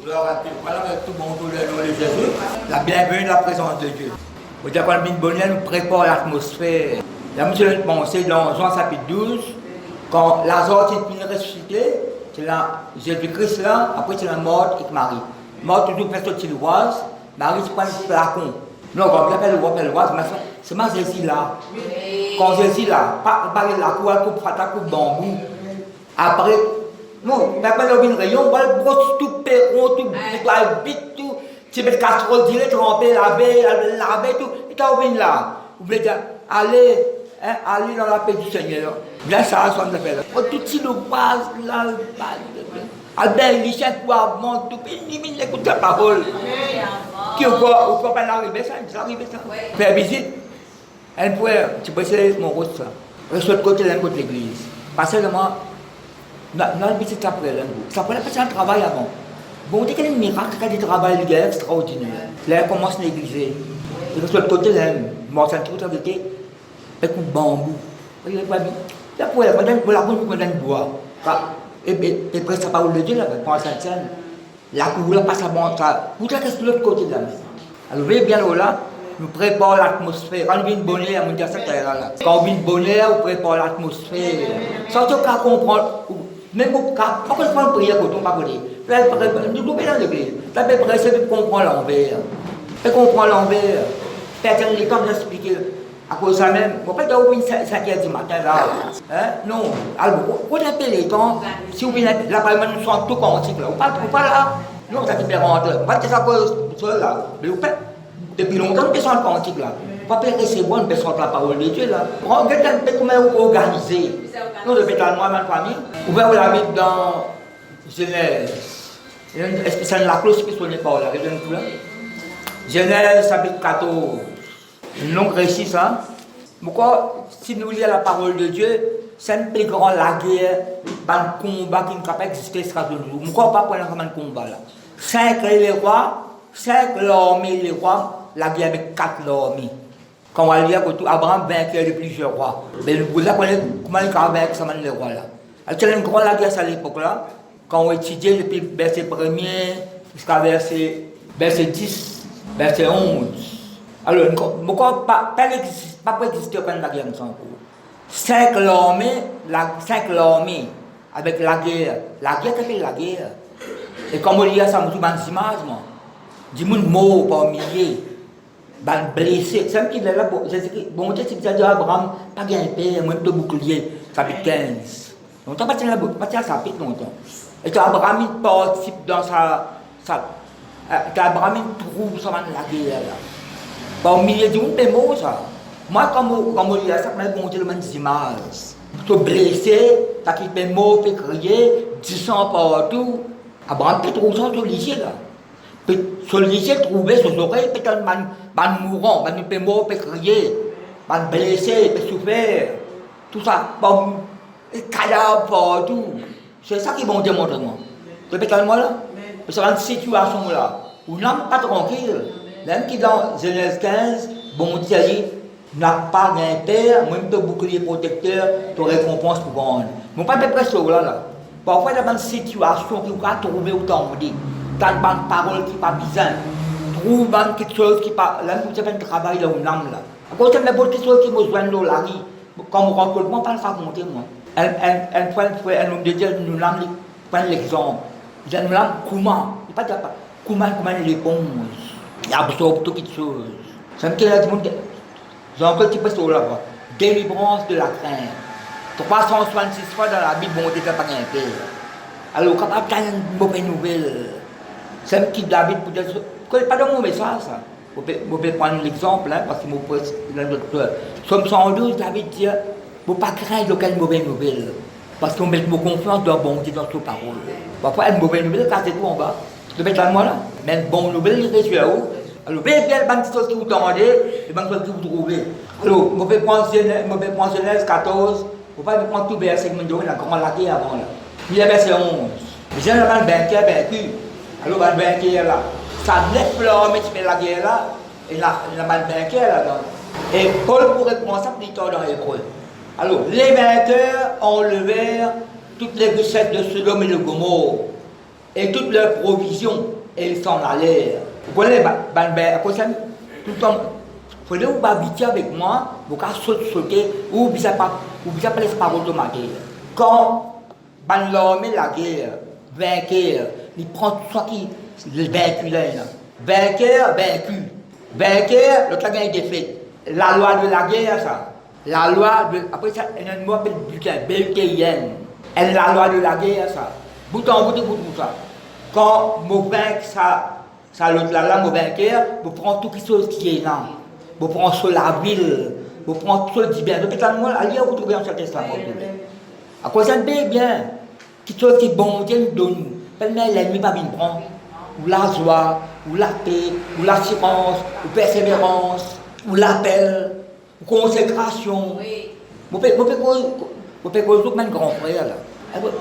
Voilà, tout le monde dans le nom de Jésus. La bienvenue de la présence de Dieu. Au dire qu'on nous prépare l'atmosphère. La mission de penser dans Jean chapitre 12, quand Lazare est ressuscité, c'est là Jésus-Christ là, après c'est la mort et Marie. Mort toujours personne qui l'oise, Marie se prend le flacon. Non, quand on appelle l'oise, c'est ma Jésus là. Quand Jésus là, pas la cour, coupe frata, coupe bambou. Après, non, mais pas le rayon, on va le brosse tout perron, tout vite, tout. Tu mets casserole, tu tremper, laver, tout. Et quand on vient là, vous voulez dire, allez dans la paix du Seigneur. Bien ça, ça me fait là. Tout si le base, là, le base. Albert, il cherche pour avoir tout. Il écoute la parole. Qui ou quoi pas l'arriver ça, ça arrive ça. Faire visite. Elle pouvait, tu peux essayer mon rôle ça. Reste de l'autre côté, d'un côté de l'église. Parce que moi, dans le visite après, ça pourrait passer un travail avant. Bon, on dit qu'il y a un miracle, qu'il y a du travail extraordinaire. Là, elle commence à négliger. Et de l'autre côté, moi, c'est un truc avec un coup de bambou. Là, pour la bonne, pour la bois. Et après, ça parle de Dieu, là, pour la Sainte-Seine. La couleur passe à bon ça. Pour ça, qu'est-ce que l'autre côté de la maison? Alors, vous voyez bien là, nous préparons l'atmosphère. Quand on vient de bonheur, on dit ça, là. Quand on vient de bonheur, on prépare l'atmosphère. Surtout qu'à comprendre, même quand on prend une prière, quand on va parler. Nous devons dans l'église. Là, c'est de comprendre l'envers. Et comprendre l'envers. Personne n'est comme d'expliquer. À cause de ça même, on ne peut pas ouvrir 5h du matin là. Non. Alors, on appelle les temps, si vous venez là, par exemple, nous sommes tout quantiques là. On pas là. Non, ça fait rentrer. On va dire ça cause de là. Mais vous faites, depuis longtemps, nous sommes quantiques là. On ne peut pas recevoir une personne la parole de Dieu là. Regardez comment organiser. Nous, depuis dans moi, ma famille, on va la mettre dans Genèse. Est-ce que c'est la cloche qui sonne pas là? Genèse chapitre 14. Une longue récit ça. Pourquoi, si nous lisons la parole de Dieu, c'est un plus grand la guerre, un combat qui ne peut pas exister jusqu'à nous. Pourquoi pas prendre comme un combat là? 5 les rois, 5 l'armée les rois, la guerre avec 4 l'armée. Quand on va lire que Abraham vainqueur de plusieurs rois. Mais vous apprenez comment il a vaincu ça les rois là. Alors, c'est une grande la guerre à l'époque là. Quand on étudie depuis verset 1er jusqu'à verset 10, verset 11. Alors, pourquoi pas exister aucune la guerre sans cours? 5 l'armée avec la guerre. La guerre, qu'est-ce que la guerre? Et comme on dit ça, on dit des images, du monde mort par milliers, des blessés. C'est un qui est là, bon Dieu, si vous avez dit à Abraham, pas bien père, moi, de bouclier, chapitre 15. Donc, tu n'as pas ça chapitre longtemps. Et Abraham, il participe dans Abraham, il trouve ça dans la guerre. Au milieu du monde, c'est mort ça. Moi, comme on dit ça, bon Dieu, des images. Tu es blessé, tu as quitté mort, tu crier, 10 ans partout. Abraham peut trouver ça sur le lycée là. Sur le lycée, trouver ses oreilles, peut-être un mourant, un peut mort, peut crier, un blessé, peut souffrir. Tout ça, bon, cadavre partout. C'est ça qui vont démontrer moi. Tu peux moi là? C'est une situation là où l'homme n'est pas tranquille. Même qui dans Genèse 15, bon Dieu dit, n'a pas un père, même de bouclier protecteur, de récompense pour vendre. Mais pas de pression là. Parfois, il y a une situation qui va trouver autant de dit. Tu as une parole qui n'est pas bizarre. Trouve quelque chose qui n'est pas. Là, tu fais un travail dans une âme là. À cause de mes bonnes questions qui me joignent dans la vie, quand on rencontre, moi, pas le raconter moi. Un homme de Dieu, nous l'âme, prend l'exemple. Nous l'âme, comment? Il ne pas comment il répond. Il absorbe toutes les choses. Ça me dit là, j'ai encore un petit peu sur là. Délivrance de la crainte. 366 fois dans la Bible, bon, on ne pas un père. Alors, quand on a une mauvaise nouvelle, c'est un petit David pour dire, c'est pas de mon message ça. Vous pouvez prendre l'exemple, hein, parce que mon poste, Somme 112, David dit, il ne faut pas craindre aucune mauvaise nouvelle. Parce qu'on met vos confiance dans bon Dieu, dans ses paroles. Parfois, une mauvaise nouvelle, cassez tout en bas. Tu peux mettre à moi là. Mais une bonne nouvelle, il est sur haut. Alors, bien, les bonnes choses que vous demandez, les bonnes choses que vous trouvez. Alors, vous pouvez prendre Genèse 14, vous pouvez prendre tout verset que vous avez comment la guerre avant là. Puis le verset 11. J'ai un banquier vaincu. Alors, le banquier là. Ça lève l'armée qui fait la guerre là. Et là, il y a un banquier là-dedans. Et Paul pourrait commencer à dire dans l'hébreu. Alors, les vainqueurs enlevèrent toutes les richesses de Sodome et de Gomorrhe. et toutes leurs provisions, et ils s'en allèrent. Vous connaissez, à cause de tout le temps, il faudrait vous habiter avec moi, vous pouvez sauter, ou vous ne pas laisser parole de ma guerre. Quand l'armée la guerre, vainqueur, il prend tout ça qui le vaincu là. Vainqueur, vaincu. Vainqueur, l'autre a gagné défaite. La loi de la guerre, ça. La loi de. Après ça, il y a un mot appelé bulgaréenne. Elle est la loi de la guerre, ça. Bout en bout, ça. Quand vous vainquez ça l'autre là, vous vainqueur, vous prenez tout qui est là. Vous prenez sur la ville, vous prenez tout ce qui est bien. Donc, allez vous trouver dans ce testament. À cause d'un bien, qui soit qui bon Dieu nous donne. Pelle-mêle, l'ennemi va venir prendre. Ou la joie, ou la paix, ou l'assurance, ou persévérance, ou l'appel, ou consécration. Vous faites comme un grand frère là.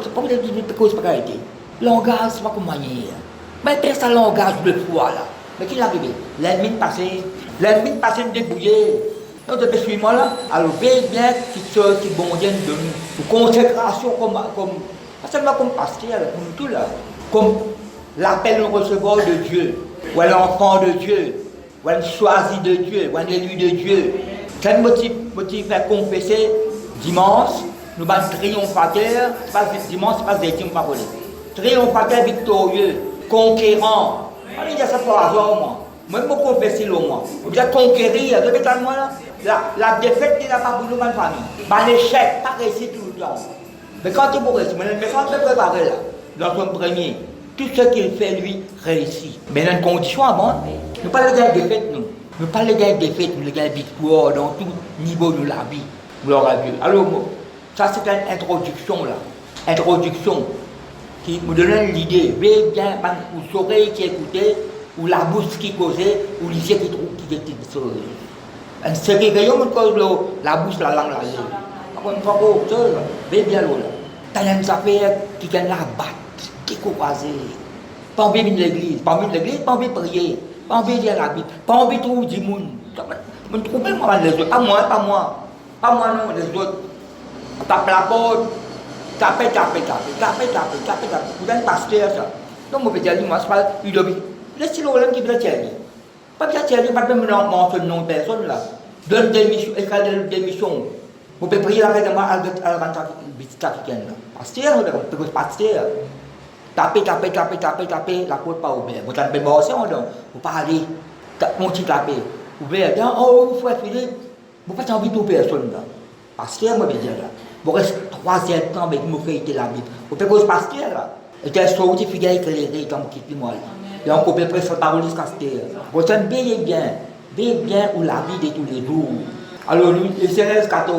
C'est pas que vous faites cause par été. Langage, c'est pas comme manière. Mais c'est ça langage de foi là. Mais qui l'a arrivé? L'ennemi passé me débrouiller. Donc, depuis ce moment là, alors bien qui soit qui bon Dieu nous donne. Ou consécration comme pas seulement comme pasteur, comme tout là. Comme l'appel au recevoir de Dieu, ou l'enfant de Dieu, ou un choisi de Dieu, ou un élu de Dieu. Quel motif faire confesser dimanche, nous sommes triomphateurs, dimanche, c'est pas des on pas triomphateur victorieux, conquérant. On dit ça pour avoir au moins. Moi, je me confesser au moins. Vous dites conquérir, vous êtes à moi là. La défaite, il n'a pas pour nous, ma famille. L'échec, pas réussi tout le temps. Mais quand il faut réussir, mais quand il préparer là, dans son premier, tout ce qu'il fait, lui, réussit. Mais il y a une condition avant. Nous ne parlons pas de défaite, nous. Nous ne parlons pas de défaite, nous parlons de victoire dans tout niveau de la vie. Gloire à Dieu. Alors, ça c'est une introduction là. Introduction qui me donne l'idée. Veillez bien, ou l'oreille qui écoutait, ou la bouche qui causait, ou les yeux qui trouvent qui étaient un secret, la bouche, la langue, la langue. Une fois qu'on observe, veillez bien là. T'as une affaire qui gagne la batte. Qui croisé, pas envie de l'église, pas envie de prier, pas envie de lire la Bible, pas envie de trouver du monde. Je ne trouve pas les autres, pas moi non, les autres. Tape la porte, tape. Vous êtes pasteur ça. Donc, je vais dire, moi, je parle, laissez-le au qui veut dire. Pas bien dire, pas même mentionner le nom de personne là. Donne des missions, écrire des missions. Vous pouvez prier avec moi à la visite africaine. Pasteur, tapez, la porte pas ouverte. Vous avez bossé, vous parlez, mon petit tapé. Ouvert, oh, frère Philippe, vous n'avez pas envie de tout personne là. Pasteur, moi, je vais dire là. Vous restez 3 temps avec mon frère de la Bible. Vous pouvez cause pasteur là. Et qu'elle soit une figure éclairée comme qui dit moi là. Donc, on peut presque parler de pasteur. Vous savez bien où la vie de tous les jours. Alors, le 16, 14.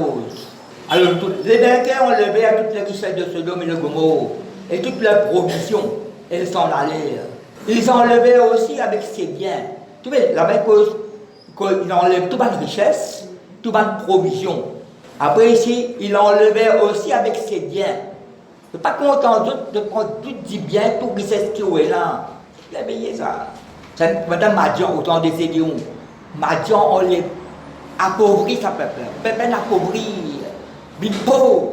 Alors, les vainqueurs ont levé à toutes les richesses de Sodome et de Gomorrhe et toutes leurs provisions, et ils s'en allèrent. Ils enlevaient aussi avec ses biens. Tu vois, la même cause, qu'ils enlèvent toute une richesse, toute une provision. Après ici, ils enlevaient aussi avec ses biens. Je ne suis pas content de prendre tout du bien, tout richesse qui est là. Il a payé ça. C'est Madame Madian, autant des Édéons. Madian, on les appauvrit, ça peuple. Peuple appauvri. Big pauvre.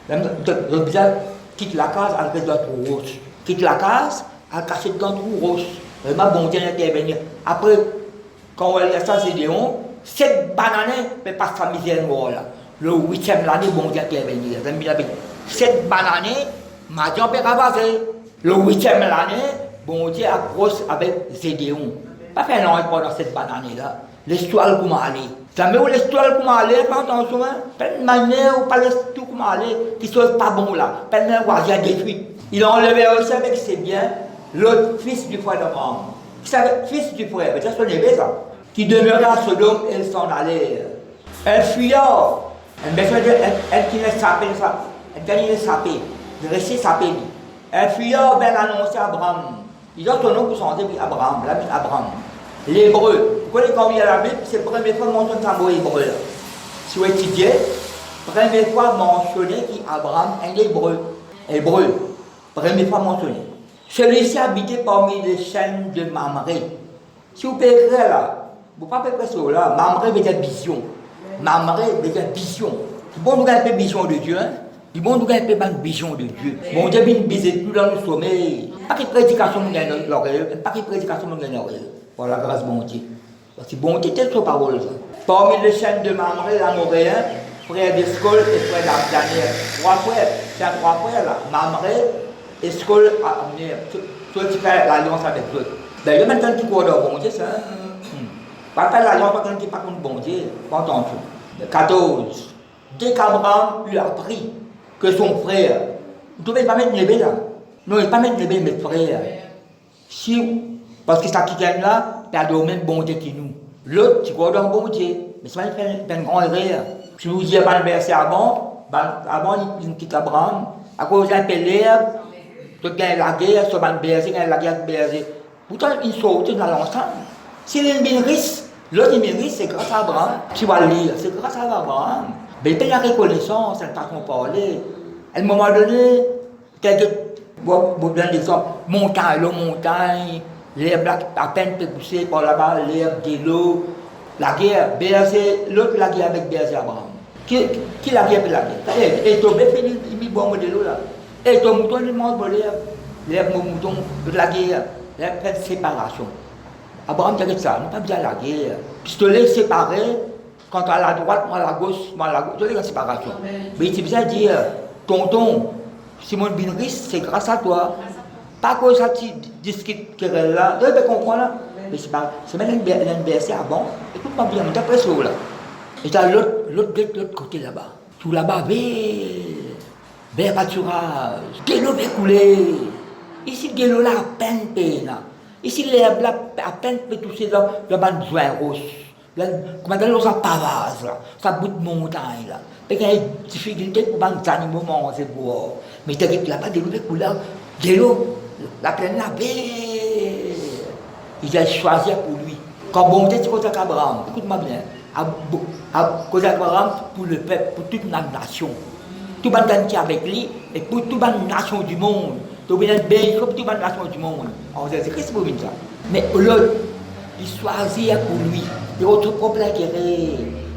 Le bizarre quitte la case, elle reste dans le trou rouge. Quitte la case, elle cache dans le trou rouge. Ma bon Dieu intervenir. Après, quand elle est sans Gédéon, 7 bananes, mais pas sa misère noire là. Le 8e l'année, bon Dieu intervenir. 7 bananes, Madian peut ravaser. Le 8e l'année, bon Dieu approche avec Gédéon. Pas faire non pendant cette banane là. L'histoire comment aller. Ça me l'histoire comment aller, quand on se met, plein de manière ou pas l'histoire comment aller, qui sont pas bons là. Plein de voisins détruits. Il a enlevé aussi avec ses biens l'autre fils du frère d'Abraham. Qui savait, fils du frère, c'est son évêque ça. Qui demeurait à Sodome et s'en allait. Elle fuya. Elle qui n'est sapé, elle gagnait sapé. Le récit sapé. Elle fuya vers l'annoncer à Abraham. Ils ont son nom pour son nom, Abraham, la Bible Abraham. L'hébreu, vous connaissez quand il y a la Bible, c'est la première fois mentionné un mot hébreu. Si vous étudiez, première fois mentionné qu'Abraham est hébreu. Hébreu, première fois mentionné. Celui-ci habitait parmi les chaînes de Mamré. Si vous pouvez écrire là, vous ne pouvez pas écrire ça là, Mamré veut dire vision. Mamré veut dire vision. C'est bon, nous avons un peu vision de Dieu. C'est bon, nous avons un peu vision de Dieu. Bon Dieu, il ne bise plus dans le sommeil. pas de prédication mon gagne l'oreille, pas de prédication mon gagne l'oreille. Pour la grâce bon Dieu. Parce que bon Dieu telle sa parole. Parmi les chaînes de Mamré, la Moréen, frère d'Escol et frère d'Abdaniel. Trois frères, c'est trois frères là. Mamré, Escol, Abdaniel. Soit tu fais l'alliance avec eux. D'ailleurs, maintenant tu crois dans bon Dieu, ça. Pas faire l'alliance, pas quand tu pas contre bon Dieu. Pas entendre. 14. Dès qu'Abraham lui a appris que son frère, vous ne pouvez pas mettre Nébé là. Non, il ne peut pas mettre Nébé, mais frère. Si, parce que ça qui gagne là, tu as le même bon Dieu que nous. L'autre, tu crois dans bon Dieu. Mais c'est pas une grande erreur. Si vous dites pas le verset avant, il quitte Abraham. À cause d'un l'herbe, tu gagnes la guerre, tu vas berger, la guerre berger. Pourtant, ils sont dans l'ensemble. Si l'ennemi risque, l'autre mérite, c'est grâce à Abraham. Tu vas lire, c'est grâce à Abraham. Mais il y a la reconnaissance, cette façon de parler. À un moment donné, vous donne l'exemple, montagne, l'herbe à peine peut pousser par là-bas, l'herbe de l'eau. La guerre, berger, l'autre la guerre avec berger Abraham. Qui la guerre pour la guerre? Et ton bébé, il met bon de l'eau là. Et ton mouton, il mange l'herbe, mon mouton, la guerre, l'herbe fait séparation. Abraham dit ça, nous pas bien la guerre. Pistolet séparé, quand à la droite, moi à la gauche, tu es en séparation. Mais il bien dire, tonton, Simon Binris, c'est grâce à toi. Pas que ça tu discutes querelle là, tu peux comprendre là. Mais c'est même un verset avant. Écoute-moi bien, on t'a presque là. Et t'as l'autre côté là-bas. Tout là-bas, vers pâturage, l'eau va couler. Ici, l'eau là, à peine peine. Ici, l'herbe là, à peine peut toucher dans le joint rose. Comment dire, ça pavase là, ça bout de montagne là. Il y a des difficultés pour les animaux manger pour. Mais tu as là-bas, de l'eau va couler. De l'eau, la plaine là, il a choisi pour lui. Quand bon Dieu, c'est comme ça qu'Abraham, écoute-moi bien, cause d'Abraham pour le peuple, pour toute la nation. Tout le monde qui est avec lui, et pour toute la nation du monde. Tout le monde bien, pour toute la nation du monde. Alors, c'est Christ pour ça. Mais l'autre, il choisit pour lui. Et autre problème qui est,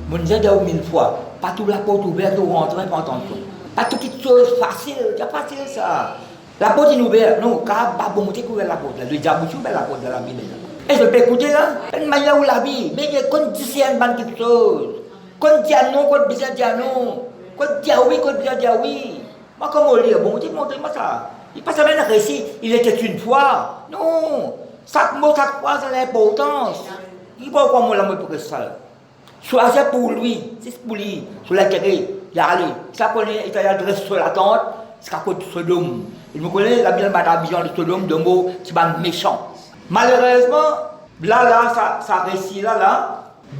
mon Dieu dit 1000 fois, pas toute la porte ouverte ou rentrer, pas attention. Pas toute petite chose facile, c'est facile ça. La porte est ouverte, non, car pas bon Dieu qui ouvre la porte. Le diable ouvre la porte de la Bible. Et je peux écouter là, une manière où la vie, mais il y a qu'on discerne quelque chose. Qu'on dit non, qu'on dit non. Qu'on dit oui, qu'on dit oui. Moi, comment lire? Bon Dieu, montrez-moi ça. Il passe même un récit, il était une fois. Non, chaque mot, chaque phrase a l'importance. Il va voir moi la mot pour ça. Choisir pour lui, c'est pour lui, sur la terre, il a allé. Ça connaît, il a adressé sur la tente, c'est à cause de Sodome. Il me connaît, la Bible m'a dit de Sodome, de mots, c'est pas méchant. Malheureusement, là, ça récit là,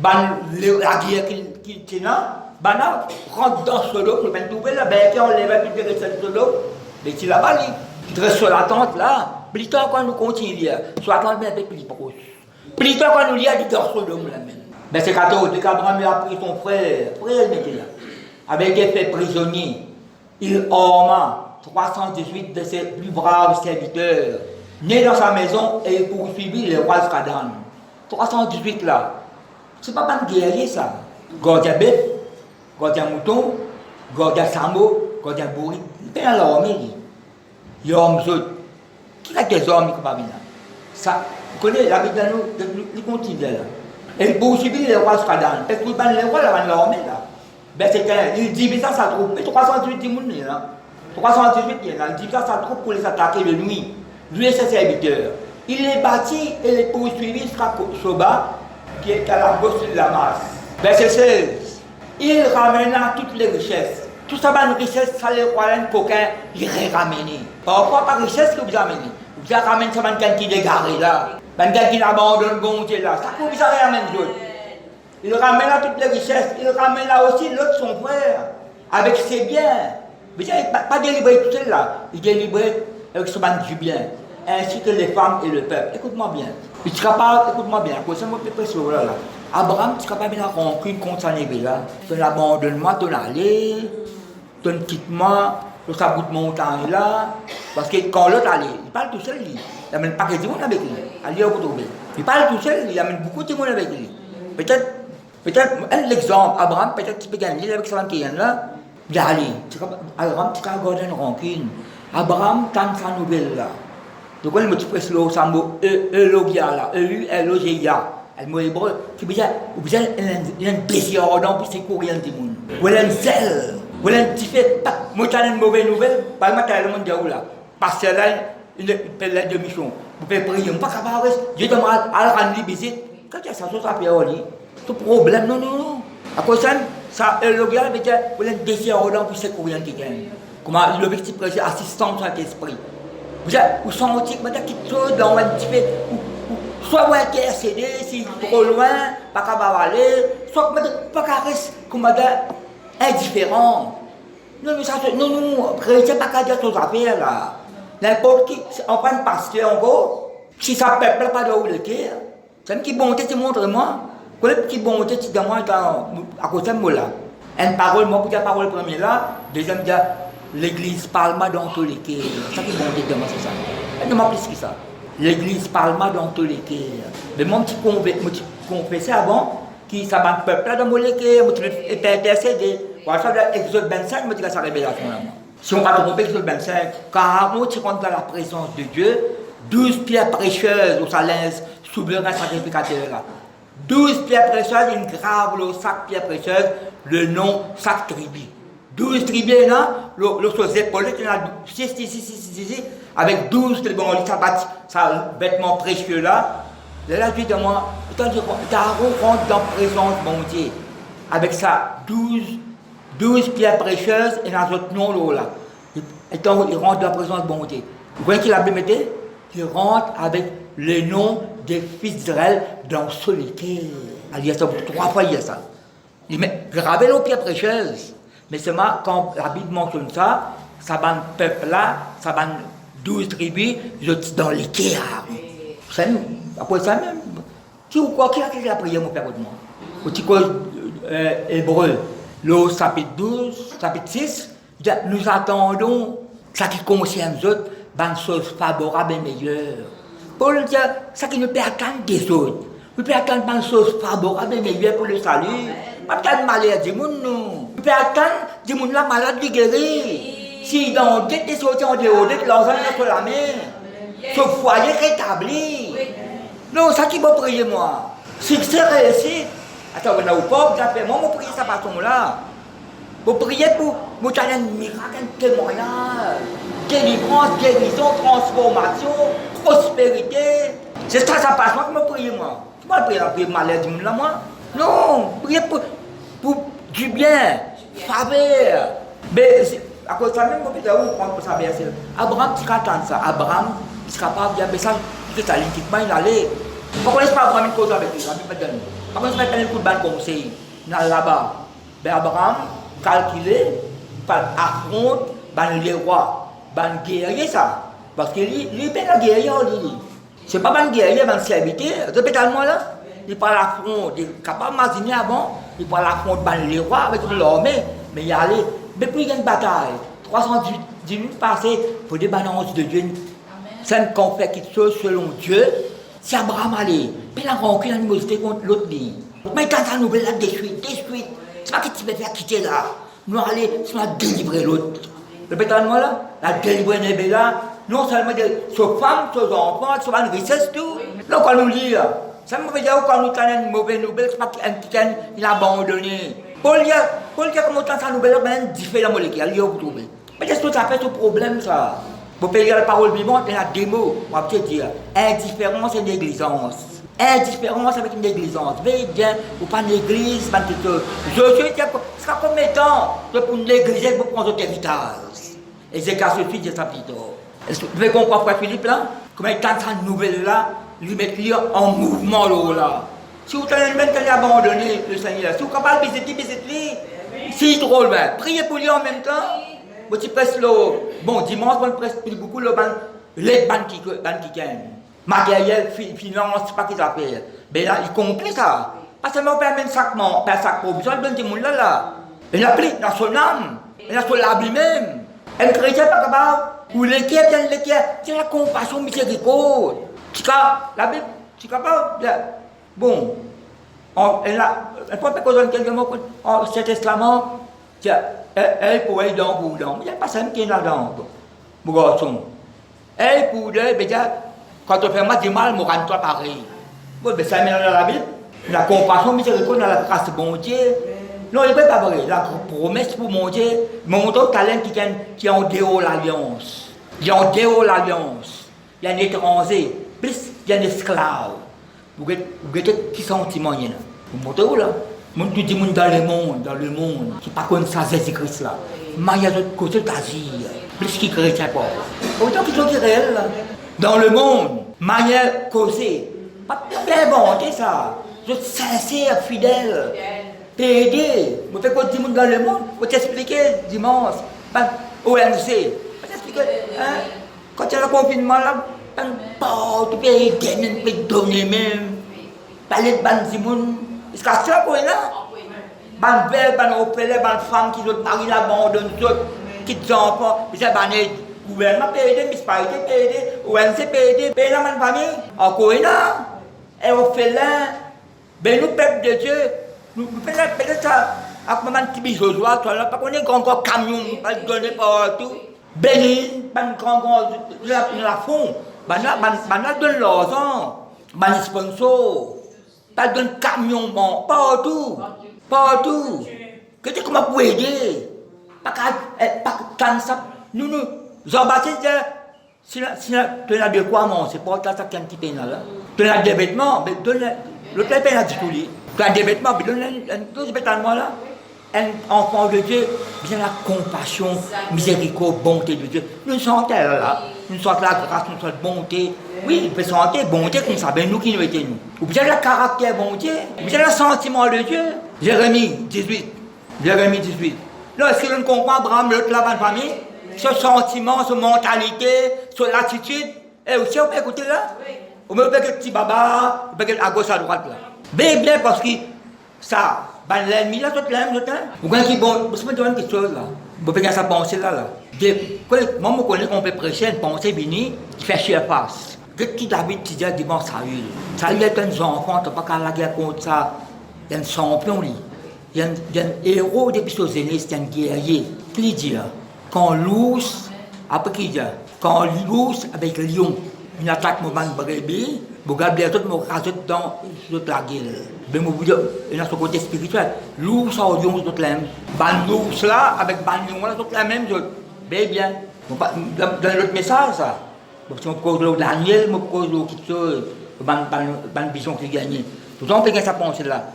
la guerre qui tient là, rentre dans Sodome, le 29, là, ben, on lève tout le reste de Sodome, mais il là-bas, il reste sur la tente là, plus tard quand nous continuons, sur la tente, mais un peu plus proche. Plus tard quand nous lions, il est dans Sodome là même. Mais c'est 14, dès qu'Abraham a pris son frère, il était là, avec été fait prisonnier, il orma 318 de ses plus braves serviteurs, nés dans sa maison et poursuivi le roi Scadan. 318 là, c'est pas un guerrier ça. Gardien bœuf, gardien mouton, gardien samo, gardien bourri, il est dans l'armée. Les hommes autres, qui a des hommes qui ne sont pas là? Ça, vous connaissez la vie de nous, les continents là. Et il poursuivit le roi Scadan. Parce que le roi là, l'armée là. Ben c'est il divise ça, ça troupe. Mais 318 personnes là. 318 il divise ça, ça troupe pour les attaquer de nuit. Lui et ses serviteurs. Il les bâtit et les poursuivit jusqu'à Soba, qui est à la gauche de la masse. Verset 16. Il ramena toutes les richesses. Tout ça, une richesse, ça les royaumes coquins, il les ramené. Pourquoi pas richesse que vous amenez? Vous ramenez ça, quelqu'un qui est égaré là. Quelqu'un qui abandonne bon Dieu là. Ça pour vous ramène d'autres. Il ramène là toutes les richesses. Il ramène là aussi l'autre son frère. Avec ses biens. Mais il n'a pas délivré tout seul là. Il délivré avec son du bien. Ainsi que les femmes et le peuple. Écoute-moi bien. Il sera pas, écoute-moi bien. C'est mon peuple sur là. Abraham, tu ne seras pas bien rancune contre sa nébé là. Tu l'abandonnes-moi, tu l'allais. Tu le quittes-moi. Tu sa bout de montagne là. Parce que quand l'autre allait, il parle tout seul. Il amène pas que du monde avec lui. Allez, vous trouvez. Il parle tout seul, il amène beaucoup de monde avec lui. Peut-être, l'exemple, Abraham, peut-être qu'il peut gagner avec sa femme qui est là. Il a allé. Abraham, tu as gardé une rancune. Abraham, tant sa nouvelle là. Donc, on me dit que c'est le mot E-Logia là, E-U-L-O-G-I-A. Elle m'a dit, tu peux dire, il y a un plaisir ardent pour ces courriers du monde. Ou il y a un zèle. Ou il y a un petit fait, moi, tu as une mauvaise nouvelle, par exemple, tu as le monde de là. Parce que là, une lettre de mission. Vous pouvez prier, pas capable, je demande à la rendre visite. Quand il y a ça, ça peut aller. C'est problème, non. À cause de ça, le gars, il y a un désir ardent pour ces courriers qui viennent. Comment l'objectif, c'est assistance à l'esprit. Vous sentez que vous avez quelque chose dans un petit peu. Soit vous êtes intercédé, si trop loin, pas capable d'aller, soit vous n'êtes pas indifférent. Non, chrétien, pas qu'à dire toutes affaires là. N'importe qui, on prend un pasteur encore, si ça ne peuple pas de où le cœur, c'est une petite bonté, tu montres moi. Quelle petite bonté, tu demandes à cause de ce mot-là. Une parole, moi, pour la parole première là, deuxième, l'église parle dans tous les cœurs. Ça qui est bonté de moi, c'est ça. Elle ne m'a plus que ça. L'église parle dans tous les cœurs. Mais mon petit confessé avant, qui ça va peuple là dans mon cœur, moi, tu es intercédé. Voilà, ça, Exode 25, me dit sa révélation là. Si on va tromper Exode 25, car on rentre dans la présence de Dieu, 12 pierres précieuses au salins souverain sacrificateur là. 12 pierres précieuses, une grave le sac pierres précieuses, le nom sac tribu. 12 tribus là, le chose épaules, il y en a 6, avec 12 tribus, ça vêtement précieux là. Là, tu dis moi, tu rentres dans la présence de mon Dieu, avec ça, 12 pierres précieuses et dans notre nom là. Il rentre dans la présence de mon Dieu. Vous voyez qu'il a bien mis? Il rentre avec le nom des fils d'Israël dans solitaire. Il y a ça 3 fois, il y a ça. Il met gravé les pierres précieuses. Mais seulement quand la Bible mentionne ça, ça va un peuple là, ça va 12 tribus, dans les cœurs. Après ça même, qui ou quoi, qui a la prière, mon père, de moi? Au petit cause hébreu, le chapitre 12, chapitre 6, nous attendons ça qui concerne nous autres, une chose favorable et meilleure. Paul dit, ça qui nous peut attendre des autres. Nous pouvons attendre une chose favorable et meilleure pour le salut. Pas attendre malheur du monde, non. Nous pouvons attendre du monde là malade de guérir. Si dans des sorties en dehors, l'argent est sur la main, ce foyer rétabli. Non, ça qui va prier moi. Si c'est réussi, attends, on a au pauvre, moi, je prie ça par là. Vous priez pour vous donner un miracle, un témoignage, délivrance, guérison, transformation, prospérité. C'est ça, ça passe, moi, je prie moi. Je ne peux pas prier malheur du monde là, moi. Non, priez pour du bien, faveur. Mais à cause de ça, même, on peut prendre pour ça, bien sûr. Abraham, tu attends ça. Abraham, il sera pas bien, mais ça, c'est ça, l'inquiétement, il allait. Pourquoi est-ce pas Abraham une cause avec lui? Pourquoi est-ce pas un coup de balle conseil? Là-bas. Mais Abraham, calculé, affronte, les rois, guerrier ça. Parce que lui, il est un guerrier, lui. C'est pas un guerrier, un serviteur. Répétez-moi là. Il parle affronte, il est capable d'imaginer avant, il parle affronte les rois avec l'armée, mais il y a allé. Mais plus il y a une bataille, 310 minutes passées, pour des balances de Dieu. C'est qu'on fait quelque chose selon Dieu. Si Abraham allait, puis il a rencontré l'animosité contre l'autre ligne. Mais quand ça nouvelle là, de suite. C'est pas que tu peux faire quitter là. Nous allons, si on a délivré l'autre. Répétez-moi là, la délivrer n'est là. Non seulement de ses femmes, ses enfants, ses richesses, tout. Là, quand nous lit là, ça me veut dire quand nous avons une mauvaise nouvelle, c'est pas qu'un il a abandonné. Paul dit comment on ça nouvelle, mais différent dans molécule, il y a vous trouver. Mais qu'est-ce que ça fait ce problème ça? Vous payez la parole vivante, il y a des mots, on va peut-être dire. Indifférence et négligence. Indifférence avec une négligence. Veillez bien, vous pas néglige, pas quelque chose. Je suis ça comme étant pour négliger, pour prendre votre héritage. Et c'est qu'à ce fils de ça plutôt. Vous pouvez comprendre, frère Philippe là? Comment il tente cette nouvelle là, lui mettre en mouvement là. Si vous avez même qu'elle abandonné le Seigneur, si vous êtes capable de visiter, si trop loin, priez pour lui en même temps. Vous presse le bon dimanche, on presse beaucoup le ban, les ban qui gagnent. Matériel, finance, pas qu'ils appellent. Mais là, il comprend ça. Parce que nous avons même sacrement, pas sac pour besoin de tout le monde là. Il a pris dans son âme, il a son l'habit même. Un chrétien pas capable, ou l'équerre, c'est la compassion miséricorde. La Bible, tu es capable. Bon, elle ne peut pas causer quelques mots en cet testament. Elle pourrait être dans vous. Il n'y a pas ça qui est là-dedans. Mon garçon. Et pour deux, quand on fait moi du mal, moi rends toi pareil. Bon, ben ça met dans la Bible. La compassion, miséricorde dans la grâce de mon Dieu. Non, il ne peut pas vrai. La promesse pour mon Dieu, mon talent qui est en dehors de l'alliance. Il y a en dehors de l'alliance. Il y a un étranger, plus il y a un esclave. Vous avez qui sentiment il y a là? Vous montez où là? Mon tout dit dans le monde, qui pas comme ça Jésus-Christ là. Mais il y a d'autres côtés d'Asie, plus qui chrétien pas. Autant qu'ils sont réels là. Dans le monde, manière causée. Pas bien inventé ça. Je suis sincère, fidèle. T'aider. Je fais quoi monde dans le monde? Je t'expliquer dimanche. ONG. Je t'expliquer. Hein? Quand il y a le confinement là, tu peux aider, tu peux donner même. Parler de Banzimoun. Est-ce que c'est ça pour là? Ban belle, ban opélé, ban femme qui sont Paris l'abandonne, qui sont enfants. C'est ban gouvernement PD, municipalité PD, ONG PD, paye la man famille. Encore là, et on fait là, ben nous peuple de Dieu, nous faisons peut-être ça, avec maman qui bise aux oies, toi là, pas qu'on est grand camion, pas donner partout. Béni, ban grand la fond, ban donne l'argent, ban sponsor, ban donne camion, partout. Partout. Que tu comment pour aider? Pas quand ça. Nous, Jean-Baptiste, si tu as de quoi manger, c'est pas ça qui est un petit peu là. Tu as des vêtements, mais l'autre peine a dit tout lui. Tu as des vêtements, mais donne un vêtement là. Un enfant de Dieu, bien la compassion, miséricorde, bonté de Dieu. Nous sentons là. Nous sentons la grâce, nous sentons la bonté. Oui, il peut sentir bonté comme ça, ben nous qui nous étions nous. Ou bien le caractère bonté, ou bien le sentiment de Dieu. Jérémie 18. Jérémie 18. Là, est-ce que l'on comprend Abraham, l'autre là, dans la famille? Ce sentiment, cette mentalité, cette attitude. Et aussi, on peut écouter là? On peut écouter le petit baba, on peut écouter à gauche, à droite là. Bien, parce que ça, ben l'ennemi là, tout l'aime, tout l'aime. Vous voyez qui bon, je me demande quelque chose là. Vous pouvez faire sa pensée là. Moi, je connais qu'on peut prêcher une pensée bénie qui fait chier face. Qu'est-ce qui David dit dimanche à lui? Ça lui est un enfant, tu n'as pas qu'à la guerre contre ça. Il y a un champion, lui. Il y a un héros depuis ses aînés, c'est un guerrier. Qui dit, quand l'ours, après qui dit, quand l'ours avec le lion, une attaque mon brebis, vous regardez tout, vous rasez dans toute la gueule. Mais vous dites, il y a son côté spirituel. L'ours en lion, c'est tout la même. L'ours là, avec le lion là, c'est tout la même. Bien. Dans l'autre message, ça. Si on cause le Daniel, on cause le quelque chose, ban vision qui gagne. Tout le monde peut sa pensée là.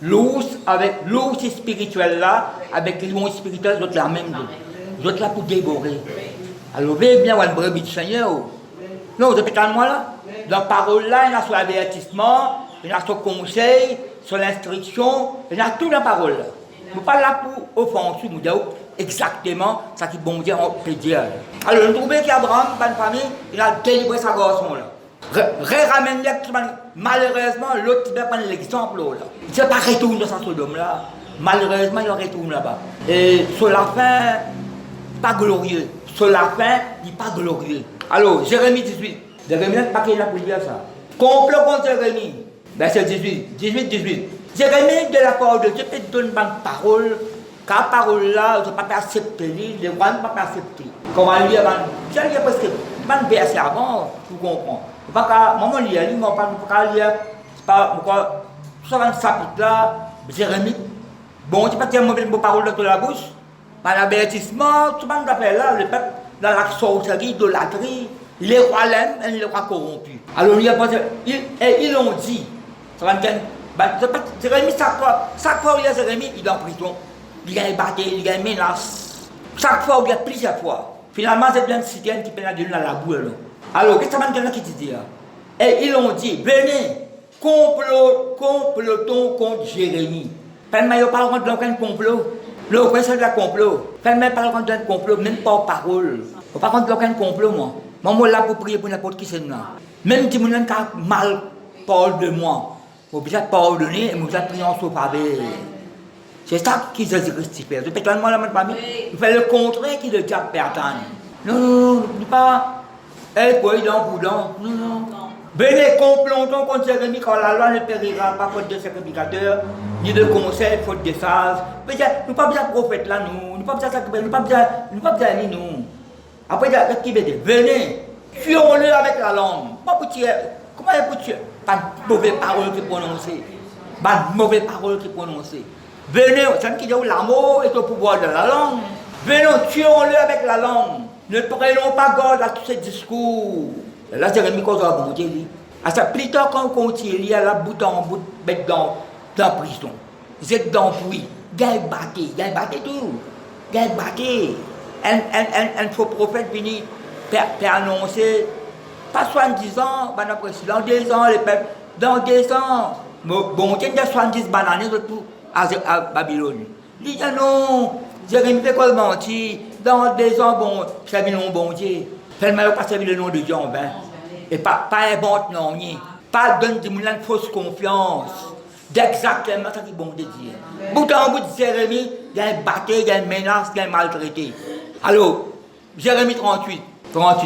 L'ours avec l'ours spirituel là, avec le lion spirituel, l'autre la même. L'autre là pour dévorer. Alors, bien, on va le brebis du Seigneur. Non, vous avez moi là. Dans la parole là, il y a sur l'avertissement, il y a sur le conseil, sur l'instruction, il y a tout dans la parole. Je ne suis pas là pour offenser, nous disons exactement ce qui bon Dieu peut dire. Alors, nous trouvons qu'Abraham, dans la famille, il a délivré sa garçon là. Ramène malheureusement, l'autre va prendre l'exemple là. Il ne pas retourner dans sa Sodome là. Malheureusement, il retourne là-bas. Et sur la fin, pas glorieux. Sur la fin, il n'est pas glorieux. Alors, Jérémie 18. Jérémie n'est pas là pour dire ça. Complot contre Jérémie. Verset 18. Jérémie, de la parole de Dieu, peut te donner une parole. Car la parole là, je ne peux pas accepter. Les rois ne peuvent pas accepter. Quand on va lire, je vais lire parce que je vais verset avant, vous comprenez. Maman lit, je ne peux pas lire. C'est pas pourquoi. Ça va chapitre là, Jérémie. Bon, tu ne peux pas dire mauvaise parole de la bouche. Par l'avertissement, tout le monde appelle là, le peuple, dans la sorcellerie, l'idolâtrie, les rois l'aiment et les rois corrompus. Alors, ils l'ont dit. Jérémie, chaque fois où il y a Jérémie, il est en prison. Il y a une bataille, il y a une menace. Chaque fois où il y a plusieurs fois. Finalement, c'est plein de citernes qui peuvent donner dans la boue. Alors, qu'est-ce que ça m'a dit qui dit? Et ils l'ont dit, venez, complotons contre Jérémie. Tellement, il n'y a pas de aucun complot. Le c'est de la complot. Fais-moi pas contre un complot, même pas parole. Je ne pas contre aucun complot, moi. Moi, je suis là pour prier pour n'importe qui c'est là. Même si je n'ai pas mal parole de moi, je vais pardonner et je vais prier en sauvegarde. C'est ça qui Jésus-Christ fait. Je fais tellement la famille. Je fais le contraire qui le diable perdant. Non, ne pas. Quoi, il est en boudin. Non. Venez, complotons contre Jérémie quand la loi ne périra pas faute de sacrificateurs, ni de conseils, faute de sages. Nous ne pas besoin de prophètes là, nous ne pas besoin de sacrificateurs, nous ne pas besoin de nous. Après, il y a qui veut dire, venez, tuons-le avec la langue. Comment est pour tuer? Pas de mauvaises paroles qui prononcent. Pas de mauvaises paroles qui prononcent. Venez, ça me dit que l'amour est au pouvoir de la langue. Venons, tuons-le avec la langue. Ne prenons pas garde à tous ces discours. Là, Jérémie cause à bon Dieu. À ça, plus tard, quand on continue, il y a la bout en bout, bête dans la prison. Vous êtes dans le bruit. Gagne batté tout. Gagne batté. Un faux prophète venu pour annoncer, pas 70 ans, dans 2 ans, les peuples, dans 2 ans, bon, il y a 70 bananes à Babylone. Il dit non, Jérémie fait quoi mentir, dans 2 ans, bon, servir le nom bon Dieu. Tellement pas servir le nom de Dieu en vain. Et pas invente non, pas donne des moulins de fausse confiance. D'exactement ce qu'il bon de dire. Bout en bout de Jérémie, il y a une bataille, il y a une menace, il y a un maltraité. Alors, Jérémie 38,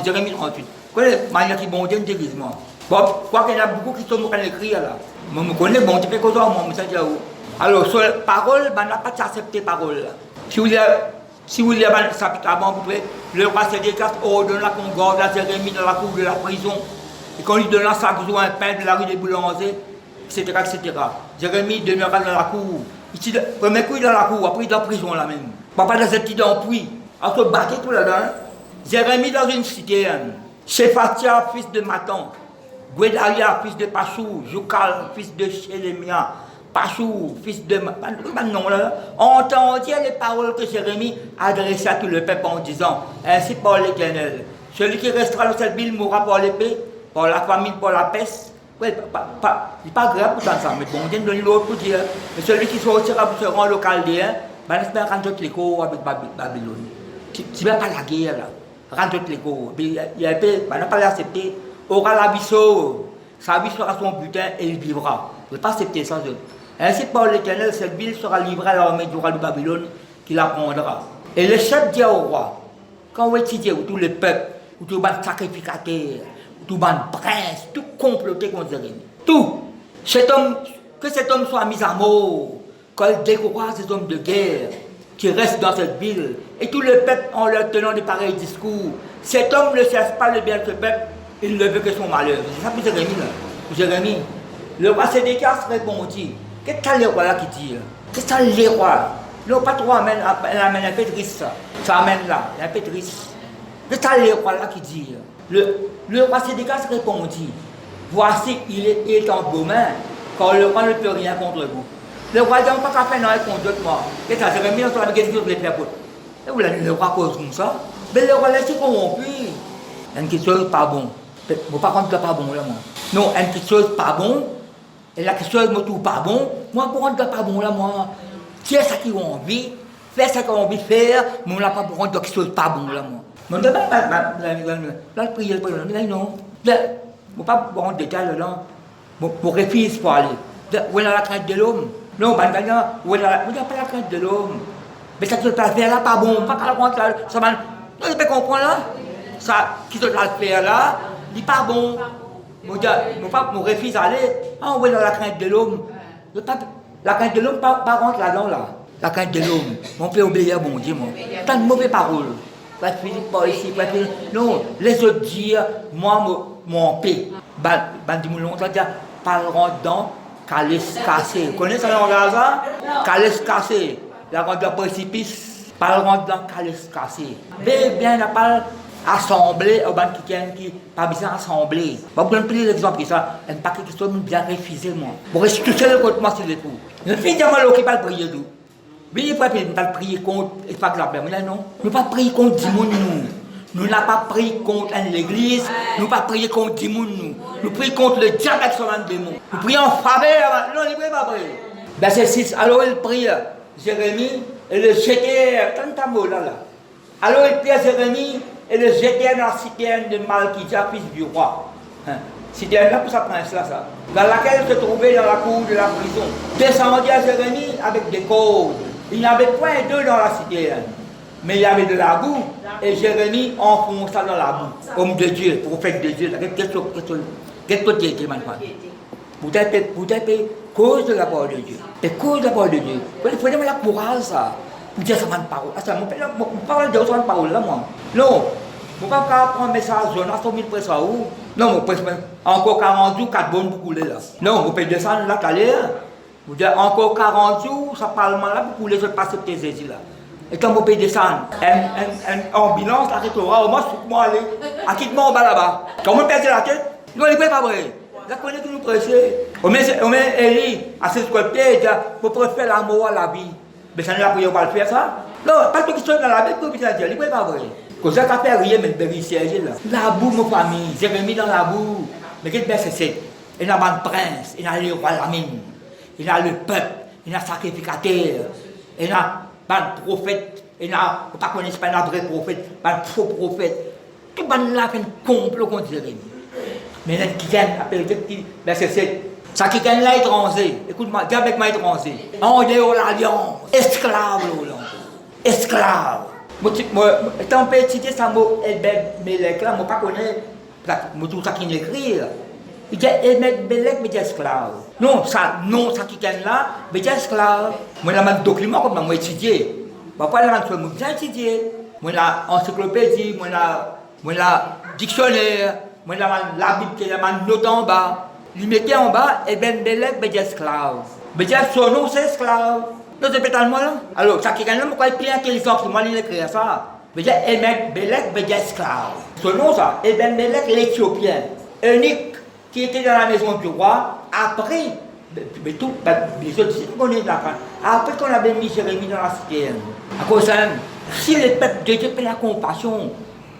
Jérémie 38. Quelle est la manière qui bon Dieu de déguisement? Bon, quoi qu'il y en a beaucoup qui sont en train d'écrire là. Moi, je connais bon Dieu, fait quoi moi, je sais où. Alors, sur la parole, on n'a pas accepté la parole. Si vous avez un chapitre avant, vous pouvez, le roi Sédécias ordonne qu'on garde la Jérémie dans la cour de la prison. Et qu'on lui donne chaque jour un pain de la rue des boulangers, etc., etc. Jérémie demeura dans la cour. Ici, le premier coup, il est dans la cour, après il est dans la prison là même. Papa dans cette petite puits. On se battait tout là-dedans. Jérémie dans une cité. Shephatia, fils de Matan. Guédalia, fils de Pachou. Joukal, fils de Chélémia. Pachou, fils de... Non, là. Entendit les paroles que Jérémie adressait à tout le peuple en disant, ainsi parle l'Éternel. Celui qui restera dans cette ville mourra par l'épée, par la famine, par la peste. Oui, c'est pas grave pour ça, mais bon, on donne l'autre pour dire. Mais celui qui sortira pour se rendre au Chaldéen, ben, espère rendre toutes les cours avec Babylone. Tu ne vas pas la guerre, là. Rendre toutes les cours. Il n'a pas l'accepter. Aura l'abysso. Sa vie sera son butin et il vivra. Il ne va pas accepter ça. Ainsi, par l'Éternel, cette ville sera livrée à l'armée du roi de Babylone qui la prendra. Et le chef dit au roi, quand vous étudiez tous les peuples, tous les sacrificateurs, tout ban prince, tout comploté contre Jérémie. Tout. Que cet homme soit mis à mort, qu'il décourage ces hommes de guerre qui restent dans cette ville. Et tout le peuple en leur tenant de pareils discours. Cet homme ne cherche pas le bien de ce peuple, il ne veut que son malheur. C'est ça pour Jérémie là. Pour Jérémie. Le roi Sédécias répondit. Qu'est-ce que le roi là qui dit? Qu'est-ce que le roi? Non, pas trop amène un peu triste. Ça amène là, un peu triste. Qu'est-ce que le roi là qui dit? Le roi Sédécias répondit, voici, il est en vos mains, car le roi ne peut rien contre vous. Le roi dit, on ne peut pas faire non contre moi. Qu'est-ce que ça serait mis entre les choses de les faire pour. Et vous l'avez le roi cause comme ça. Mais le roi laisse corrompu. Il y a une chose pas bon. Bon, par contre, pas bon là, moi. Non, une chose pas bon. Et la chose me trouve pas bon. Moi, pour rendre pas bon là, moi. Tiens ça qu'ils ont envie. Fais ça qu'ils ont envie de faire. Mais on n'a pas pour rendre quelque chose pas bon là, moi. Mais on ne peut pas prier, non. Je ne pas rentrer en détail là-dedans. Pour réfléchir pour aller. Où est la crainte de l'homme? Non, où est pas la crainte de l'homme? Mais ça qui doit faire là, pas bon. Pas qu'à la là. Ça va. Non, je peux comprendre là. Ça qui doit faire là, il n'est pas bon. Mon réfléchir aller. Ah, où est la crainte de l'homme? La crainte de l'homme, pas rentrer là-dedans là. La crainte de l'homme. On peut obéir à mon Dieu, moi. Tant de mauvaises paroles. Pas Philippe, pas ici, pas Philippe. Non, les autres dire, moi, mon paix. Bandi moulon, ça veut dire, parleront dedans, qu'à laisse casser. Vous connaissez ça dans le Gaza? Qu'à laisse casser. La grande précipice, parleront dedans, qu'à laisse casser. Bien, on parle assemblée, au ban qui pas besoin d'assembler. Vous pouvez prendre l'exemple de ça, un paquet qui soit bien refusé, moi. Pour restituer le côté, moi, c'est le coup. Je suis mal qui parle prier d'où. Mais il ne faut pas prier contre, et pas que la paix, non. Nous ne pas prier contre Dimoun, nous. Nous n'avons pas prié contre l'église, nous n'avons pas prié contre Dimoun, nous. Nous prions contre le diable avec son démon. Nous prions en faveur, non, il ne prie pas prier. Verset 6, alors il prie Jérémie et le jetait, tant de mots là. Alors il prie Jérémie et le jetait dans la citerne de Malchija, fils du roi. Citerne là pour sa prince là, ça. Dans laquelle se trouvait dans la cour de la prison. Descendit à Jérémie avec des cordes. Il n'y avait point d'eau dans la citerne, mais il y avait de la boue, et Jérémie enfonça dans la boue. Homme de Dieu, prophète de Dieu, qu'est-ce que tu es, Vous êtes cause de la parole de Dieu. Et cause de la parole de Dieu. Il faut avoir la courage, ça. Vous dites ça, ma parole. Ah, ça, mon parole de ça, ma parole, là, moi. Non. Je ne peux pas prendre un message zone, à 100 000 presque à où? Non, encore 40 jours, 4 bonnes pour couler là. Non, vous pouvez descendre là, t'allez. Vous dites encore 40 jours, ça parlement là pour couler, je passe tes aides là. Et quand vous pouvez descendre, une ambulance, l'arrêtera, au moins, moi aller. À qui moi en bas là-bas? Quand on perd la tête, nous, on n'est pas vrai. Vous connaissez que nous pressés. On met Eli à ce côté, vous préférez l'amour à la vie. Mais ça ne l'a pas le faire ça. Non, pas tout qui sont dans la Bible, vous pouvez dire, il n'est pas vrai. Quand ça fait rien, mais il siège là. La boue, mon famille, Jérémie dans la boue. Mais qu'est-ce que c'est? Il y a un prince, il y a le roi la mine, il y a le peuple, il y a un sacrificateur, il y a un prophète, il y a, vous ne connaissez pas un vrai prophète, un faux prophète. Tout le monde là fait un complot contre Jérémie. Mais il y a qui gagne, verset 7. Ça qui gagne là étranger, écoute-moi, dis avec moi étranger. En dehors de l'alliance, esclave, esclave. Étant petit, ça m'a Melek là, je ne connais pas tout ça qui écrit. Il dit Melek, mais esclave. Non, ça qui gagne là, mais esclave. Moi, j'ai un document comme ça, moi étudié. Papa, j'ai étudié. Moi, j'ai encyclopédie, moi, j'ai dictionnaire, moi, j'ai la Bible qui est une note en bas. Il mettait en bas, et ben Melek, mais esclave. Mais son nom, c'est esclave. Non, c'est peut-être moi là. Alors, ça qui gagne là, pourquoi il est plus intelligent que moi, il écrit ça. Mais j'ai Emek Belek, mais j'ai esclave. Son nom, ça, Eben Belek, l'Éthiopien, unique, qui était dans la maison du roi, après, mais tout, les autres, c'est qu'on est là. Après qu'on avait mis Jérémie dans la cité. À cause de ça, si le peuple de Dieu paie la compassion,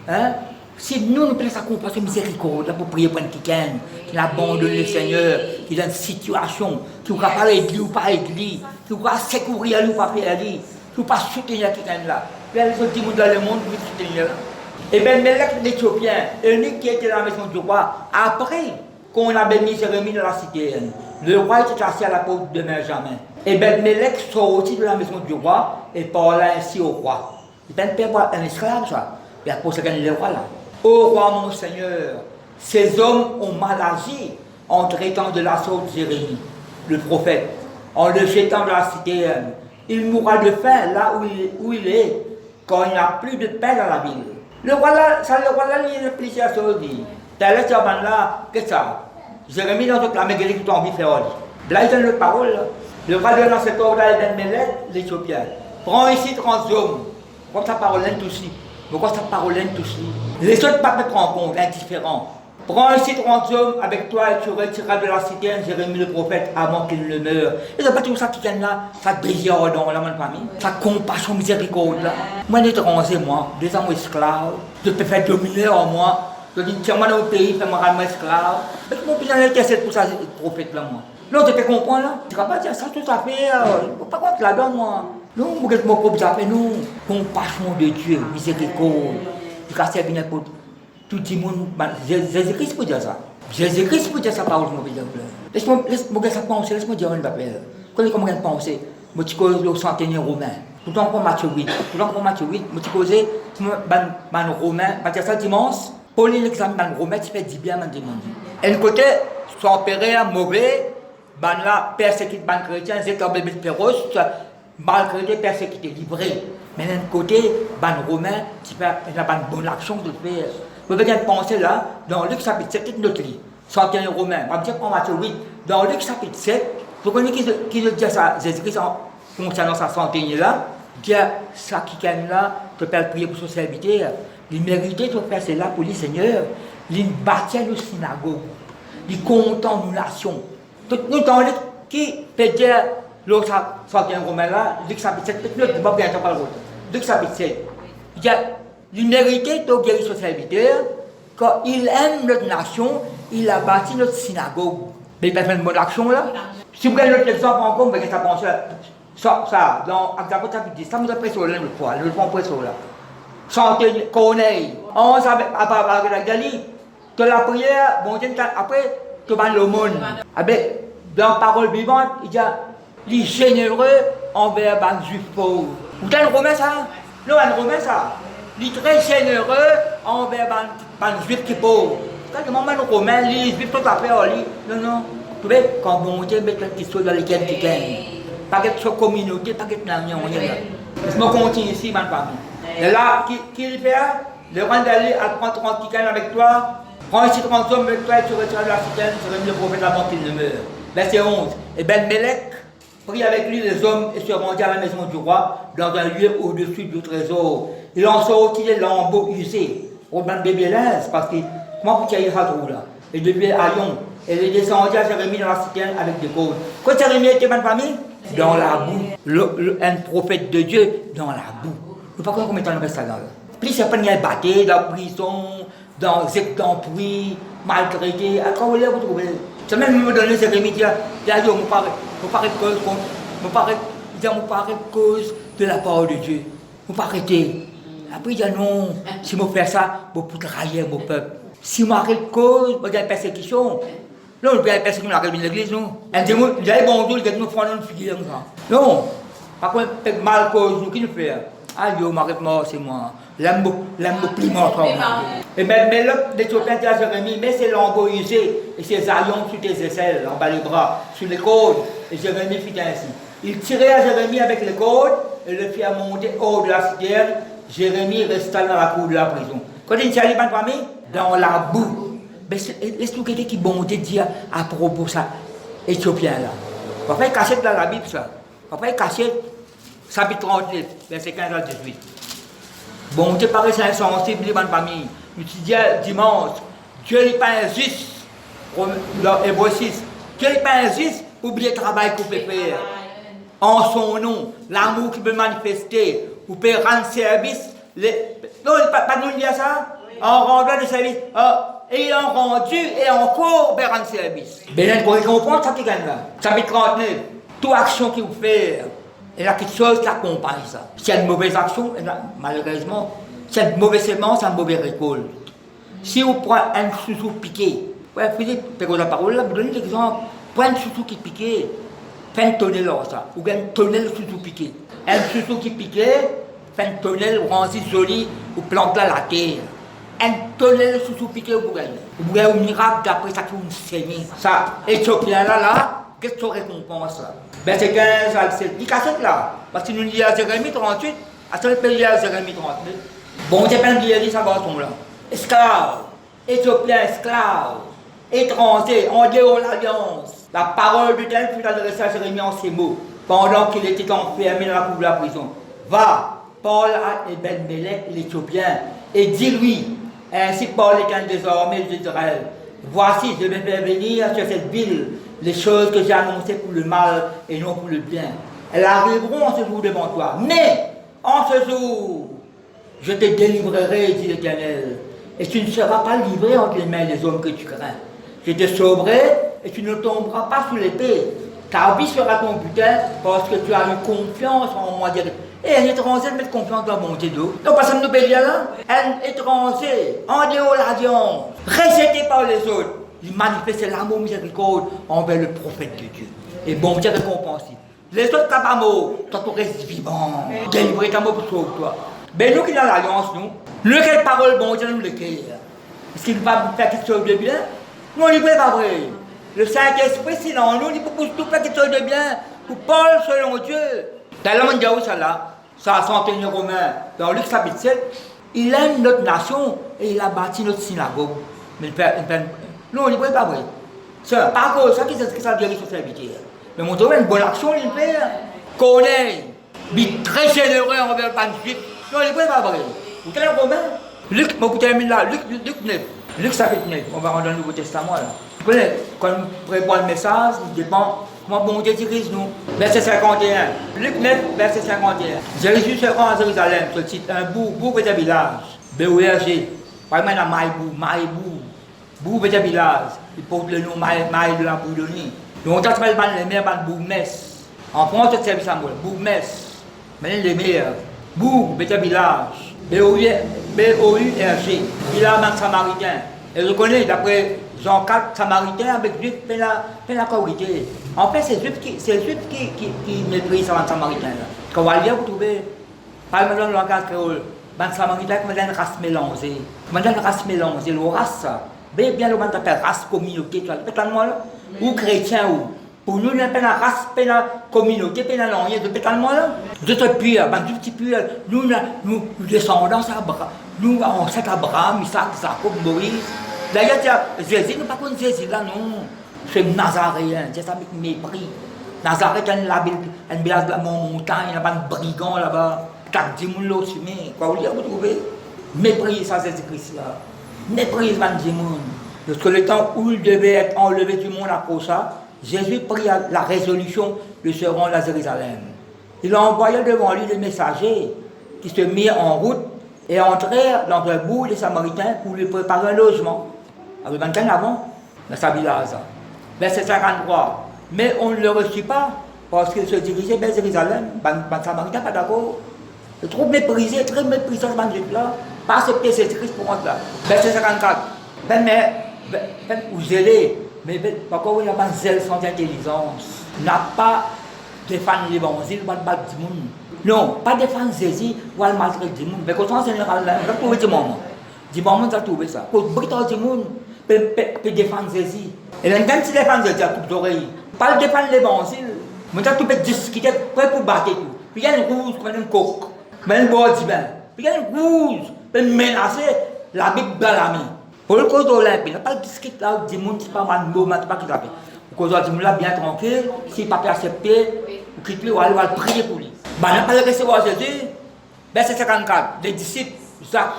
hein, si nous prenons sa compassion miséricorde pour prier pour un quelqu'un qui abandonne le Seigneur, qui est dans une situation, qui ne va pas l'église ou pas l'église, qui ne va pas secourir ou pas faire l'église, qui ne va pas soutenir quelqu'un là. Les autres disent dans le monde, oui, soutenir. Et bien, Melek l'Éthiopien, unique qui était dans la maison du roi, après qu'on avait mis Jérémie dans la cité, le roi était assis à la porte de Benjamin. Et bien, Melek sortit de la maison du roi et parla ainsi au roi. Il bien un esclave, ça. Et après, c'est gagné le roi là. Ô roi mon Seigneur, ces hommes ont mal agi en traitant de la sorte Jérémie, le prophète, en le jetant dans la cité. Il mourra de faim là où il est, quand il n'y a plus de pain dans la ville. Le roi là, il réfléchit à ce qu'il dit. T'as laissé là, qu'est-ce que ça? Jérémie dans toute la mégalie qui t'a envie de faire. Là, il donne la parole. Le roi donne dans cet ordre à Ben Melek, l'Éthiopien. Prends ici 30 hommes. Comme sa parole est aussi. Pourquoi sa parole est aussi? Les autres ne pas mettre en compte, indifférents. Prends ici 30 hommes avec toi et tu retireras de la cité Jérémie le prophète avant qu'il ne meure. Et c'est pas tout ça qui vient là, ça brisure dans la famille, ça compassion miséricorde là. Moi, l'étranger, moi, des hommes esclaves, je peux faire dominer en moi. Je dis, tiens-moi dans le pays, fais-moi ramener esclave. Mais comment puis-je aller tester pour ça, le prophète là, moi? Non, tu te comprends là? Tu ne vas pas dire ça, tout à fait. Pas contre là-dedans, moi. Non, vous êtes mon propre affaire, non. Compassion de Dieu, miséricorde. Tu vas servir pour tout le monde. Jésus-Christ peut dire ça. Jésus-Christ peut dire ça, parole, je vais dire. Laisse-moi ça penser, laisse-moi dire un appel. Comment on penser? Je suis au centenaire romain. Tout le temps pour Matthieu 8. Je suis causé, man romain, je vais ça dimanche. Pour l'examen romain, tu fais 10 bien, man dimanche. Et le côté, son père mauvais, ban là, persécuté, ban chrétien, c'est comme bébé féroce, malgré persécuté, livré. Mais d'un côté, ban romain, tu fais une bonne action de faire. Vous pouvez bien penser là, dans Luc chapitre 7, c'est notre livre, centenaire romain. On va dire pour Matthieu 8, dans Luc chapitre 7, vous connaissez qui dit ça, Jésus-Christ, concernant sa santé là, dit ça qui gagne là, tu peux prier pour son serviteur. Il méritait de faire cela pour le Seigneur. Il bâtit nos synagogues. Il content nos nations. Nous avons qui peut dire, l'autre centenaire romain là, Luc chapitre 7, peut-être que je ne vais pas bien parler. Luc chapitre 7. Il méritait de guérir son serviteur. Quand il aime notre nation, il a bâti notre synagogue. Mais il peut faire une bonne action là. Si vous prenez notre exemple encore, vous voyez ça penser ça, dans Acte chapitre 10, ça nous a pris sur le poids, le point pris sur là. Chanter, Corneille, on savait à la Gali, que la prière, bon Dieu, après, que va le monde. Dans la parole vivante, il dit, les généreux envers les juifs pauvres. Vous avez le romain ça? Non, le romain ça. Les très généreux envers les juifs qui pauvres. Quand le moment le romain, les juifs tout à fait, non. Vous voyez, quand bon Dieu met quelque chose dans lesquels tu gagnes, pas quelque communauté, pas quelque nation, on est là. Je me continue ici, ma famille. Et là, qui le fait? Le roi d'aller à prendre 30 citerne avec toi, prends ici 30 hommes avec toi et tu retiens de la citerne, tu remis le prophète avant qu'il ne meure. Verset 11. Et Ben Mélec prit avec lui les hommes et se rendit à la maison du roi, dans un lieu au-dessus du trésor. Il en sortit les lambeaux usés. Au ban bébé l'aise, parce que, comment vous tirez ça tout là? Et depuis Ayon, et il descendit à Jérémie dans la citerne avec des côtes. Quand Jérémie était bonne famille? Dans la boue. Un prophète de Dieu, dans la boue. Je ne sais pas combien de temps il reste là. Puis c'est pas bien battu, dans la prison, dans les d'empris, maltraité. À quoi vous voulez vous trouver? C'est même me donner Jérémie, il a dit, on me paraît cause de la parole de Dieu. On pas arrêter. Après, il dit non, si je fais ça, je peux trahir mon peuple. Si je m'arrête cause, je vais une persécution. Non, je vais une persécution dans l'église, non. Elle dit, il y a bon Dieu, il nous prend une figure comme ça. Non, par contre, mal cause, nous qui nous fait. Ah, Dieu, m'arrête mort, c'est moi. L'aime plus mort. Et même l'Éthiopien dit à Jérémie, mets ses lambeaux usés et ses haillons sur tes aisselles, en bas les bras, sur les côtes. Et Jérémie fit ainsi. Il tirait à Jérémie avec les côtes et le fit monter hors de la citerne. Jérémie resta dans la cour de la prison. Quand il s'est allé dans la boue. Mais est-ce que qui bondait dire à propos de ça, Éthiopien là? Papa il cachait dans la Bible ça. Papa il cachait, chapitre 39, verset 15 à 18. Bon, Dieu paraît insensible, les bonnes familles. Nous disons dimanche, Dieu n'est pas injuste. Dans Hébreu 6, Dieu n'est pas injuste pour oublier le travail qu'on peut faire. En son nom, l'amour qui peut manifester, vous pouvez rendre service. Non, pas nous dire ça? En rendant des services, ayant rendu et encore peut rendre service. Bien, vous pouvez comprendre ça qui gagne là. Chapitre 39, toute action que vous faites, il y a quelque chose qui accompagne ça. S'il y a une mauvaise action, malheureusement, s'il y a une mauvaise semence, c'est une mauvaise récolte. Si vous prenez un chouchou piqué, Philippe, prenez la parole là, vous donnez l'exemple, prenez un chouchou qui piqué, faites un tonnel là, ça, ou bien un tonnel chouchou piqué. Un chouchou qui piqué, faites un tonnel, vous rendez joli, vous plantez là la terre. Un tonnel chouchou piqué, vous gagnez. Vous gagnez un miracle d'après ça qui vous saignez. Ça, Éthiopien là, qu'est-ce que ça récompense ça? Verset 15 à 17, il casse là. Parce que nous disons à Jérémie 38, à ce pays à Jérémie 39. Bon, j'ai pas dit ça va là. Esclave, Éthiopien esclave, étranger, en dehors de l'alliance. La parole de Dieu fut adressée à Jérémie en ces mots, pendant qu'il était enfermé dans la cour de la prison. Va, parle à Ben-Mélec, l'Éthiopien, et dis-lui, ainsi parle l'Éternel des armées d'Israël. Voici, je vais faire venir sur cette ville les choses que j'ai annoncées pour le mal et non pour le bien. Elles arriveront en ce jour devant toi. Mais, en ce jour, je te délivrerai, dit l'Éternel. Et tu ne seras pas livré entre les mains des hommes que tu crains. Je te sauverai et tu ne tomberas pas sous l'épée. Ta vie sera ton butin parce que tu as eu confiance en moi. Et un étranger met confiance dans mon d'eau. Donc, parce que nous payons là, un étranger, en dehors de l'alliance, rejeté par les autres, il manifeste l'amour miséricorde envers le prophète de Dieu. Et bon Dieu récompense. Les autres capables, toi tu restes vivant, délivrer ta mort pour sauver toi. Mais nous qui dans l'alliance, nous, quelle parole bon Dieu nous l'écrire? Est-ce qu'il va faire quelque chose de bien? Non, il n'est pas vrai. Le Saint-Esprit, c'est dans nous, il peut tout faire quelque chose de bien. Pour Paul selon Dieu. Dans le monde ça là, ça a centenaire romain, dans Luc chapitre 7, il aime notre nation et il a bâti notre synagogue. Mais non, il n'est pas vrai. Ça, par contre, ça qui ça dirige son serviteur. Mais mon domaine, une bonne action, il fait. Connaît, il très généreux envers le pan juif. Non, il n'est pas vrai. Vous connaissez le romain? Luc, je termine là, Luc 9. Luc chapitre 9, on va rendre le Nouveau Testament là. Vous connaissez, quand on prévoit le message, il dépend comment bon Dieu dirige nous. Verset 51. Luc 9, verset 51. Jésus se rend à Jérusalem, ce titre, un bourg de village, B-O-R-G. Par exemple, Maïbou. Bourg de village. Il porte le nom Maï de la Bourgogne. Donc, on s'appelle les maires de Bourg-Messe. En France, c'est service à moi, Bourg-Messe. Mais les maires. Bourg de village. B-O-U-R-G. Village samaritain. Et je connais, d'après Jean 4, samaritain avec juif, fait la corrigée. En fait, c'est juif qui méprise les samaritains. Quand on va lire, vous trouvez, par exemple, dans le langage créole, les samaritains, comme une race mélangée. Comme une race mélangée, le race, bien le monde appelle race communauté, tu vois, ou chrétien, Pour nous, nous avons la race, la communauté, la langue, de pétalement là. Nous sommes purs, tout petit pur. Nous descendons d'Abraham. Nous, on sait Abraham, Isaac, Jacob, Moïse. D'ailleurs, Jésus, nous ne pas Jésus là, non. C'est Nazaréen, c'est ça avec mépris. Nazareth, un village de la montagne, il y a pas de brigands là-bas. 4 000 l'autre chemin. Quoi, vous trouvez? Mépris, ça, Jésus-Christ là. Mépris, man, Dimoun. Parce que le temps où il devait être enlevé du monde à cause ça, Jésus prit la résolution de se rendre à Jérusalem. Il a envoyé devant lui des messagers qui se mirent en route et entrèrent dans un bourg des Samaritains pour lui préparer un logement. Avec 25 avant, dans sa village. Verset 53. Mais on ne le reçut pas parce qu'il se dirigeait vers Jérusalem. Les Samaritains pas d'accord. Il est trop méprisé, très méprisant ce bandit-là. Pas accepter Jésus-Christ pour rentrer là. Verset 54. Ou zélé. Mais pourquoi il n'y a pas de zèle sans intelligence? N'a pas défendre l'évangile, pas de battre du monde. Non, pas défendre Jésus, ou le maltraiter du monde. Mais quand on s'en général, on va trouver du moment. Du moment, on va trouver ça. Quand on va du monde, peut défendre Jésus. Et là, quand tu défends Jésus, à coupe d'oreille, pas défendre l'évangile, mais tu peux discuter, prêt pour battre tout. Puis il y a une rouge, comme une coque, mais une boîte du bain. Puis il y a une rouge, puis menacer la Bible dans la main. Pour le cause d'Olympe, il n'y a pas de discute là, du monde, c'est pas mal de mots, c'est pas qui t'appelle. Pour le cause du monde là, bien tranquille, s'il n'a pas accepté, ou qu'il peut, on va prier pour lui. Il n'a pas recevoir Jésus. Verset 54, les disciples, Jacques,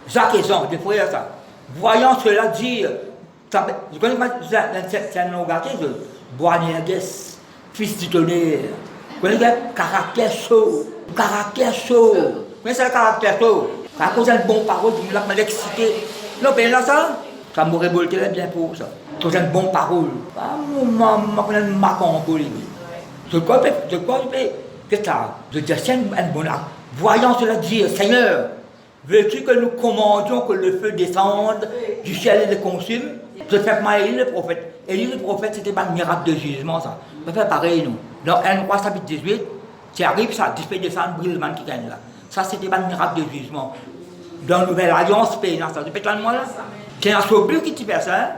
Jacques et Jean, des frères, ça. Voyant cela dire, je connais pas, c'est un nom gâté, Boanerges, fils du tonnerre. Vous connaissez caractère chaud. Mais c'est le caractère chaud. À cause d'une bonne parole, je m'a excité. Non, mais là, ça m'aurait révolté bien pour ça. À cause d'une bonne parole. Je connais un macon en Bolivie. Je crois que je dis, c'est un bon acte. Voyant cela dire, Seigneur, veux-tu que nous commandions que le feu descende du ciel et le consume? Je fais pas Élie le prophète. Élie le prophète, c'était pas un miracle de jugement, ça. On fait pareil, nous. Dans 1 Roi chapitre 18, tu arrives, ça, tu fais descendre brillement qui gagne là. Ça, c'était pas un miracle de jugement. Dans la Nouvelle Alliance, ça, tu peux te moi là. C'est un sauvé qui tu fais ça. Hein?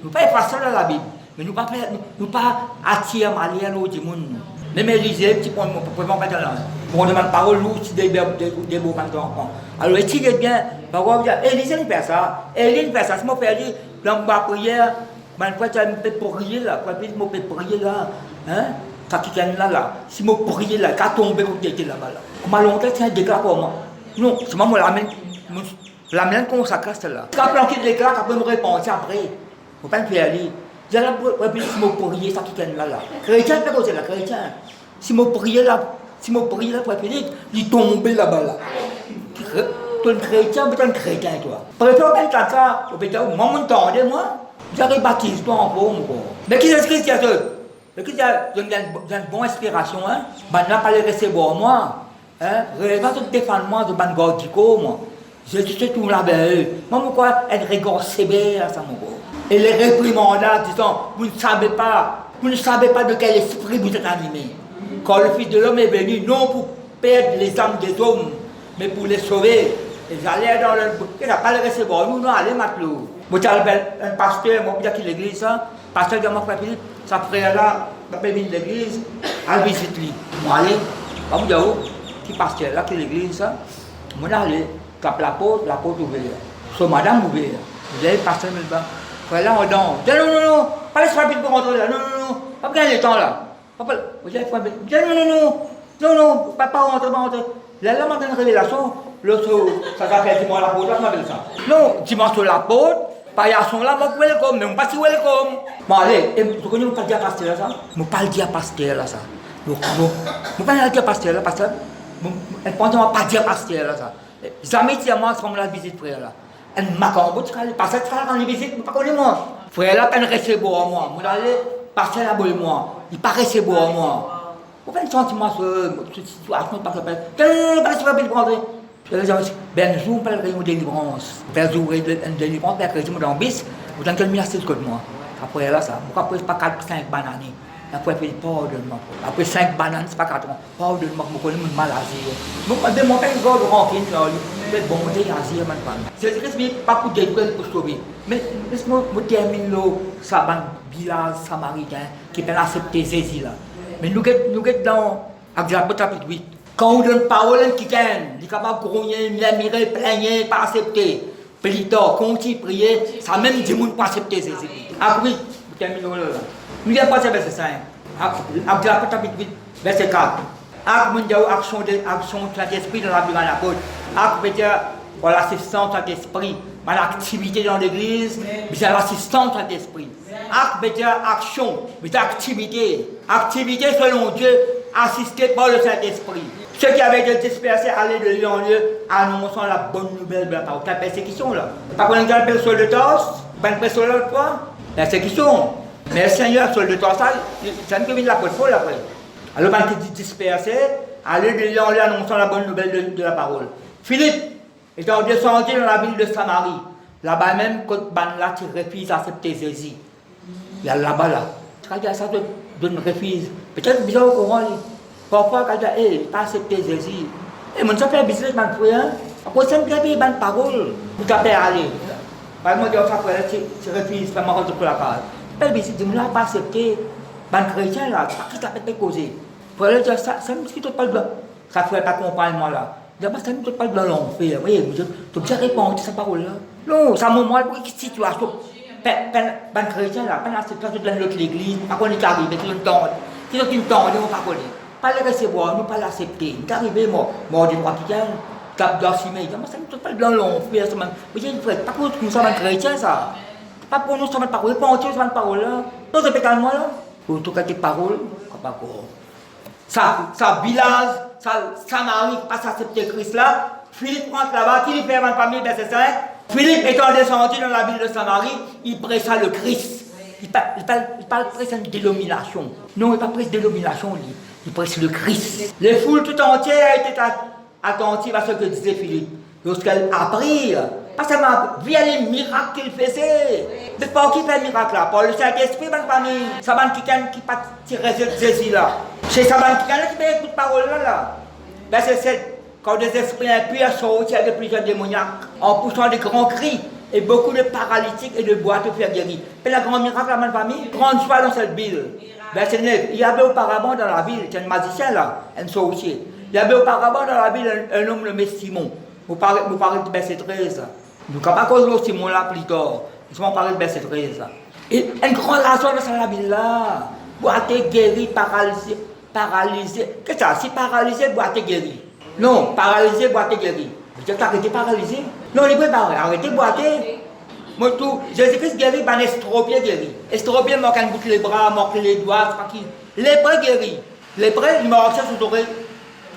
Nous ne pas faire ça dans la Bible. Mais nous ne pas attirer malien à l'autre monde. Même Élisée, petit point, pour ne pas faire là. Pour demander parole, nous, si des beaux enfants. Alors, étudiez bien. Par contre, Élisée ne fait ça. Élie ne fait ça. Si je fais dire, dans ma prière, je peux prier là. Je peux prier là. Hein? Là. Si je prie là, quand tombe, je vais là-bas. Comment longtemps tu as déclaré pour moi? Non, c'est moi je l'amène consacrée celle-là. Quand je déclare, après me répondre après. Il ne faut pas me faire aller. Je vais si je prie, ça qui est là. Chrétien, c'est là, chrétien. Si je prie là, pour finir, il tombe là-bas. Là. Tu es un chrétien, tu es un chrétien, toi. Préfère pas être ça, moi, je m'entendais, moi. J'arrive baptise, toi, en bon. Mais qui est chrétien, toi? Le Christ a une bonne inspiration, hein. Maintenant, pas les recevoir, moi. Hein. Réellement, tout défendement de Bangordico, moi. Je suis tout là-bas. Moi, pourquoi elle rigole sévère, ça, mon gars. Et les réprimandats, disant, vous ne savez pas de quel esprit vous êtes animé. Quand le Fils de l'homme est venu, non pour perdre les âmes des hommes, mais pour les sauver. Ils allaient dans le. Ils n'ont pas les recevoir, nous, allez, matelot. Vous avez un pasteur, moi, qui l'église, ça. Pasteur de mon frère Philippe. Sa frère-là, l'appelle l'église, elle visite lui. Moi, allez, comme Diao, qui pasteur là, qui l'église, ça. Moi, allez, cap la porte ouverte. So, madame ouverte. Vous avez pasteur là-bas. Frère là, on danse. Non, pas laisse rapide pour rentrer là. Non, pas gagner le temps là. Vous avez frère, non, pas rentrer. Là, on a une révélation. Ça s'appelle dimanche la porte, on appelle ça. Non, dimanche la porte. Pas y a son là, moi welcome, mais on pas si welcome. Bon allez, je connais pas dire pasteur là ça. Je pas dire pasteur là ça. Je pas dire pasteur là parce que elle pense pas dire pasteur là ça. Jamais tiens moi comme la visite frère là. Elle m'a quand parce que quand il visite, pas connais moi. Frère là peine recevoir moi. Moi aller pasteur là boy moi. Il pas recevoir moi. Vous faites sentiment cette situation pas ça pas se rapide prendre. Ben jour pas une délivrance. Ben jour une délivrance ben chrétien dans bis, vous tant qu'elle m'y assiste que moi. Après là ça, pourquoi pas 4 5 bananes. Après, il pardonne-moi. Après 5 bananes, c'est pas 4 ans. Pardonne-moi, je connais mon mal à dire. Donc, je mon père, il va le rentrer, il fait bon, il y a dire, c'est Christ, mais pas pour détruire, pour sauver. Mais laisse-moi terminer là, ça, un village samaritain qui peut accepter Jésus là. Mais nous sommes dans Acte chapitre 8. Quand on donne parole qui gagne, il est capable de grogner, mirer, plaigner, pas accepter. Plus tard, continue à prier, ça même dit monde pas accepter Jésus. Après, nous terminons là. Nous allons passer verset 5. Acte chapitre 8, verset 4. Acte mondial, action de Saint-Esprit dans la Bible à l'apôtre. Acte veut dire l'assistance de Saint-Esprit. L'activité dans l'église, c'est l'assistance de Saint-Esprit. Acte veut dire action, c'est activité. Activité selon Dieu, assistée par le Saint-Esprit. Ceux qui avaient été dispersés allaient de lieu en lieu, annonçant la bonne nouvelle de la parole. La persécution là. Pas qu'on appelle sur le torse, pas une personne là, quoi. Persécution. Mais le Seigneur, sur le torse, ça ne peut pas la folle après. Alors, quand il dit dispersé, allaient de lieu en lieu, annonçant la bonne nouvelle de la parole. Philippe étant descendu dans la ville de Samarie. Là-bas même, quand là, tu refuses d'accepter Jésus. Il y a là-bas là. Tu regardes ça, tu refuses. Peut-être bizarre au courant. Parfois, quand tu dis, pas accepter Jésus. Et mon frère business, mon frère, après, c'est une bonne parole. Vous t'appelez aller. Par exemple, tu refuses, tu fais ma pour la case. Tu fais business, tu ne l'as pas accepté. Ban chrétien là, qui t'appelle te causer. Pour aller dire ça, ça me dit que tu parles de ça ne ferait pas comprendre moi là. D'abord, ça ne me parle de l'enfer. Oui, tu peux répondre à cette parole-là. Non, ça me montre une situation. Ban chrétien là, pendant cette place de l'autre l'église, pas qu'on est arrivé, c'est une tente. C'est une tente, on ne pas connaître. Pas le recevoir, nous pas l'accepter. Nous arrivé, moi, du roi qui gagne, cap d'Archimède. Ça ne me parle de l'enfer. Mais j'ai une frère, pas pour nous sommes un chrétien ça. Pas pour nous sommes une parole, pas entier sur une parole là. Non, c'est pas moi là. Pour tout cas, tes paroles, pas quoi. Ça village, ça Samarie, pas s'accepter Christ là. Philippe rentre là-bas, qui lui fait ma famille, verset 5. Philippe étant descendu dans la ville de Samarie, il prêcha le Christ. Il parle presque d'une dénomination. Non, il ne parle pas presque de dénomination, il prêche le Christ. Les foules tout entières étaient attentives à ce que disait Philippe. Lorsqu'elles apprirent, pas seulement via les miracles qu'il faisait. Mais par qui fait le miracle là? Par le Saint-Esprit, ma famille. Ça va qui pas tirer Jésus là. C'est ça qui fait toute parole là. Verset 7. Quand des esprits impurs sortirent de plusieurs démoniaques en poussant des grands cris et beaucoup de paralytiques et de boiteux furent guéris. Et la grande miracle à ma famille, grande joie dans cette ville. Verset 9. Il y avait auparavant dans la ville, c'est un magicien là, un sorcier. Il y avait auparavant dans la ville un homme nommé Simon. Vous parlez de verset 13. Nous ne pas cause de Simon là plus tard. Nous allons parler de verset 13. Et un grand raison dans la ville là. Boiteux guéri, paralysé. Qu'est-ce que ça? Si paralysé, boiteux guéri. Non, paralysé, boiteux guéri. Tu as arrêté paralysé? Non, il est préparé. Arrêtez boiteux. Moi, tout, Jésus-Christ guéri, ben estropié guéri. Estropié, manque un bout les bras, manque les doigts, c'est pas qui. Lépreux guéri. Lépreux, il marchait sous oreilles.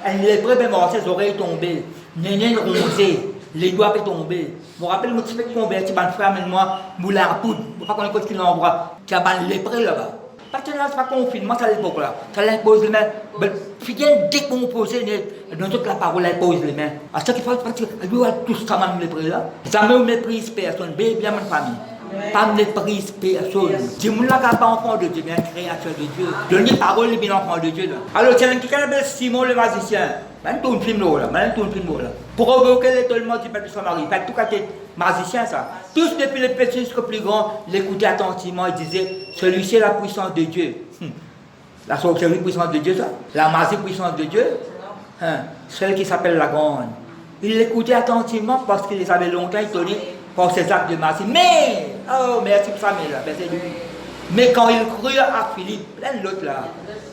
Un lépreux, il marchait ses oreilles tombées. Néné rosé. Les doigts peuvent tomber. Je me rappelle, je me suis converti, mon frère, moi, moulin à poudre. Je ne sais pas qu'on écoute qu'il l'envoie. Tu as ban lépreux là-bas. Parce que là, ce n'est pas confinement, ça à l'époque là. Ça l'impose les mains. Fidèle décomposé, dans toute la parole, elle pose les mains. À ce qu'il faut, il doit tout ça, même lépreux là. Ça me méprise personne, bien ma famille. Pas méprise personne. Dis-moi là, qu'il pas enfant de Dieu, bien créateur de Dieu. Donner parole, il bien enfant de Dieu là. Alors, tiens, quelqu'un appelle Simon le magicien. Maintenant, tourne film là. Pour provoquer l'étonnement du peuple de Samarie. Fait tout cas, t'es magicien ça. Tous depuis les petits jusqu'aux plus grands, l'écoutaient attentivement et disaient, celui-ci est la puissance de Dieu. La sorcellerie puissance de Dieu ça. La magie puissance de Dieu. Celle qui s'appelle la grande. Ils l'écoutaient attentivement parce qu'ils les avaient longtemps étonnés par ces actes de magie. Mais, oh merci pour ça, mais quand ils crurent à Philippe, plein l'autre là,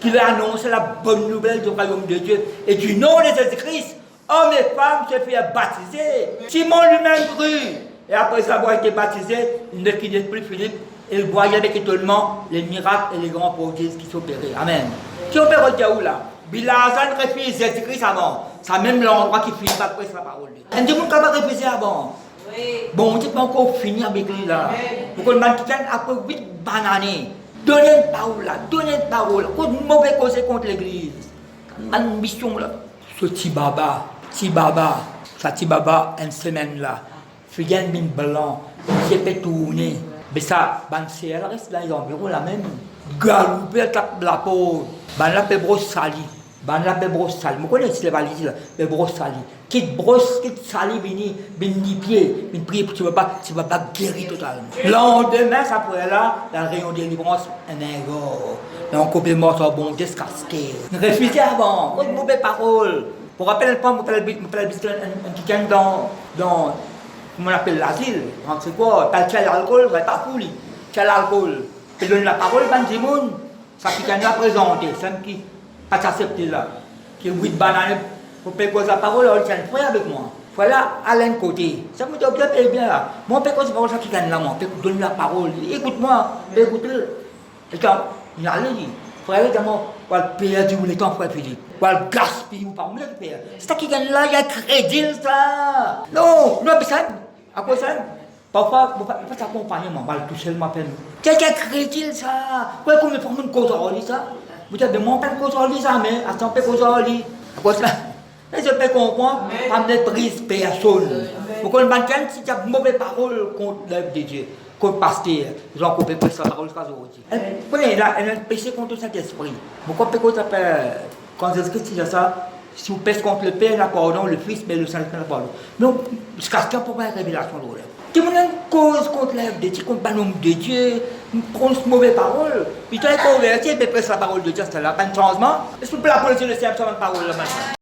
qui lui annonçait la bonne nouvelle du royaume de Dieu et du nom de Jésus-Christ, hommes et femmes se firent baptiser. Simon lui-même crut. Et après avoir été baptisé, il ne quittait plus Philippe et il voyait avec étonnement les miracles et les grands prodiges qui s'opéraient. Amen. Qui opère au où là? Bilazan refuse Jésus-Christ avant. C'est même l'endroit qui finit par prêcher la parole. On dit qu'on va refuser avant. Bon, on ne peut pas encore finir avec lui là. Pour que le man qui après 8 bananes. Donnez une parole là, donnez une parole. Quoi de mauvais conseil contre l'église. Ma mission là. Ce Tibaba, une semaine là. Figure bien blanc, j'ai fait tourner. Mais ça, ben c'est elle reste dans les environs la même. Galouper la peau. Ben la paix brosse sali. Ben la paix brosse sali. Vous connaissez les valises là? Paix brosse sali. Quitte brosse, quitte sali, bini pied. Une prière pour tu vas pas guérir totalement. Lendemain, ça pourrait là, la réunion de délivrance, un égo. Et on coupe les morceaux bon, descasqué. Réfléchissez avant. Moi, mauvais parole. Pour rappeler pas, mon père un petit dans comment on appelle l'asile, c'est quoi, t'as l'alcool, va pas pour lui, t'as l'alcool, tu donnes la parole, ben dis moun, ça qui l'a présenté, c'est qui pas accepté là, qui est 8 bananes, pour payer la parole, il tient frère avec moi, voilà à l'un côté, ça me dit bien là, moi paye la parole, ça qui gagne là, moi, donne la parole, écoute-moi, écoute-le, et quand il a dit, frère, évidemment, on va perdre le temps, frère Philippe. On va gaspiller ou pas, on va le perdre. C'est ça qui gagne là, il y a crédit, ça. Non, mais ça, à quoi ça? Parfois, on va s'accompagner, on va le toucher, je m'appelle. Qu'est-ce qu'il y a crédit, ça? Pourquoi qu'on me forme une cause en lit, ça? Vous avez demandé une cause en lit, ça, mais à 100 cause en lit. À quoi ça? Mais je peux comprendre, pas de prise personne. Pourquoi le mannequin, si tu as de mauvaises paroles contre l'œuvre de Dieu? Contre pasteur, ils ont coupé presque la parole jusqu'à aujourd'hui. Elle a un péché contre Saint-Esprit. Pourquoi peut-on s'appelle, quand Jésus-Christ dit ça, si vous péchez contre le Père, la pardon, le Fils, mais le Saint-Esprit, la pardon. Donc, jusqu'à ce qu'il n'y ait pas de révélation de l'autre. Tu as une cause contre l'œuvre de Dieu, contre l'homme de Dieu, contre une mauvaise parole. Puis tu as converti, mais presque la parole de Dieu, c'est là, pas un changement. Est-ce que vous pouvez la politique le Seigneur, ça va une parole là maintenant?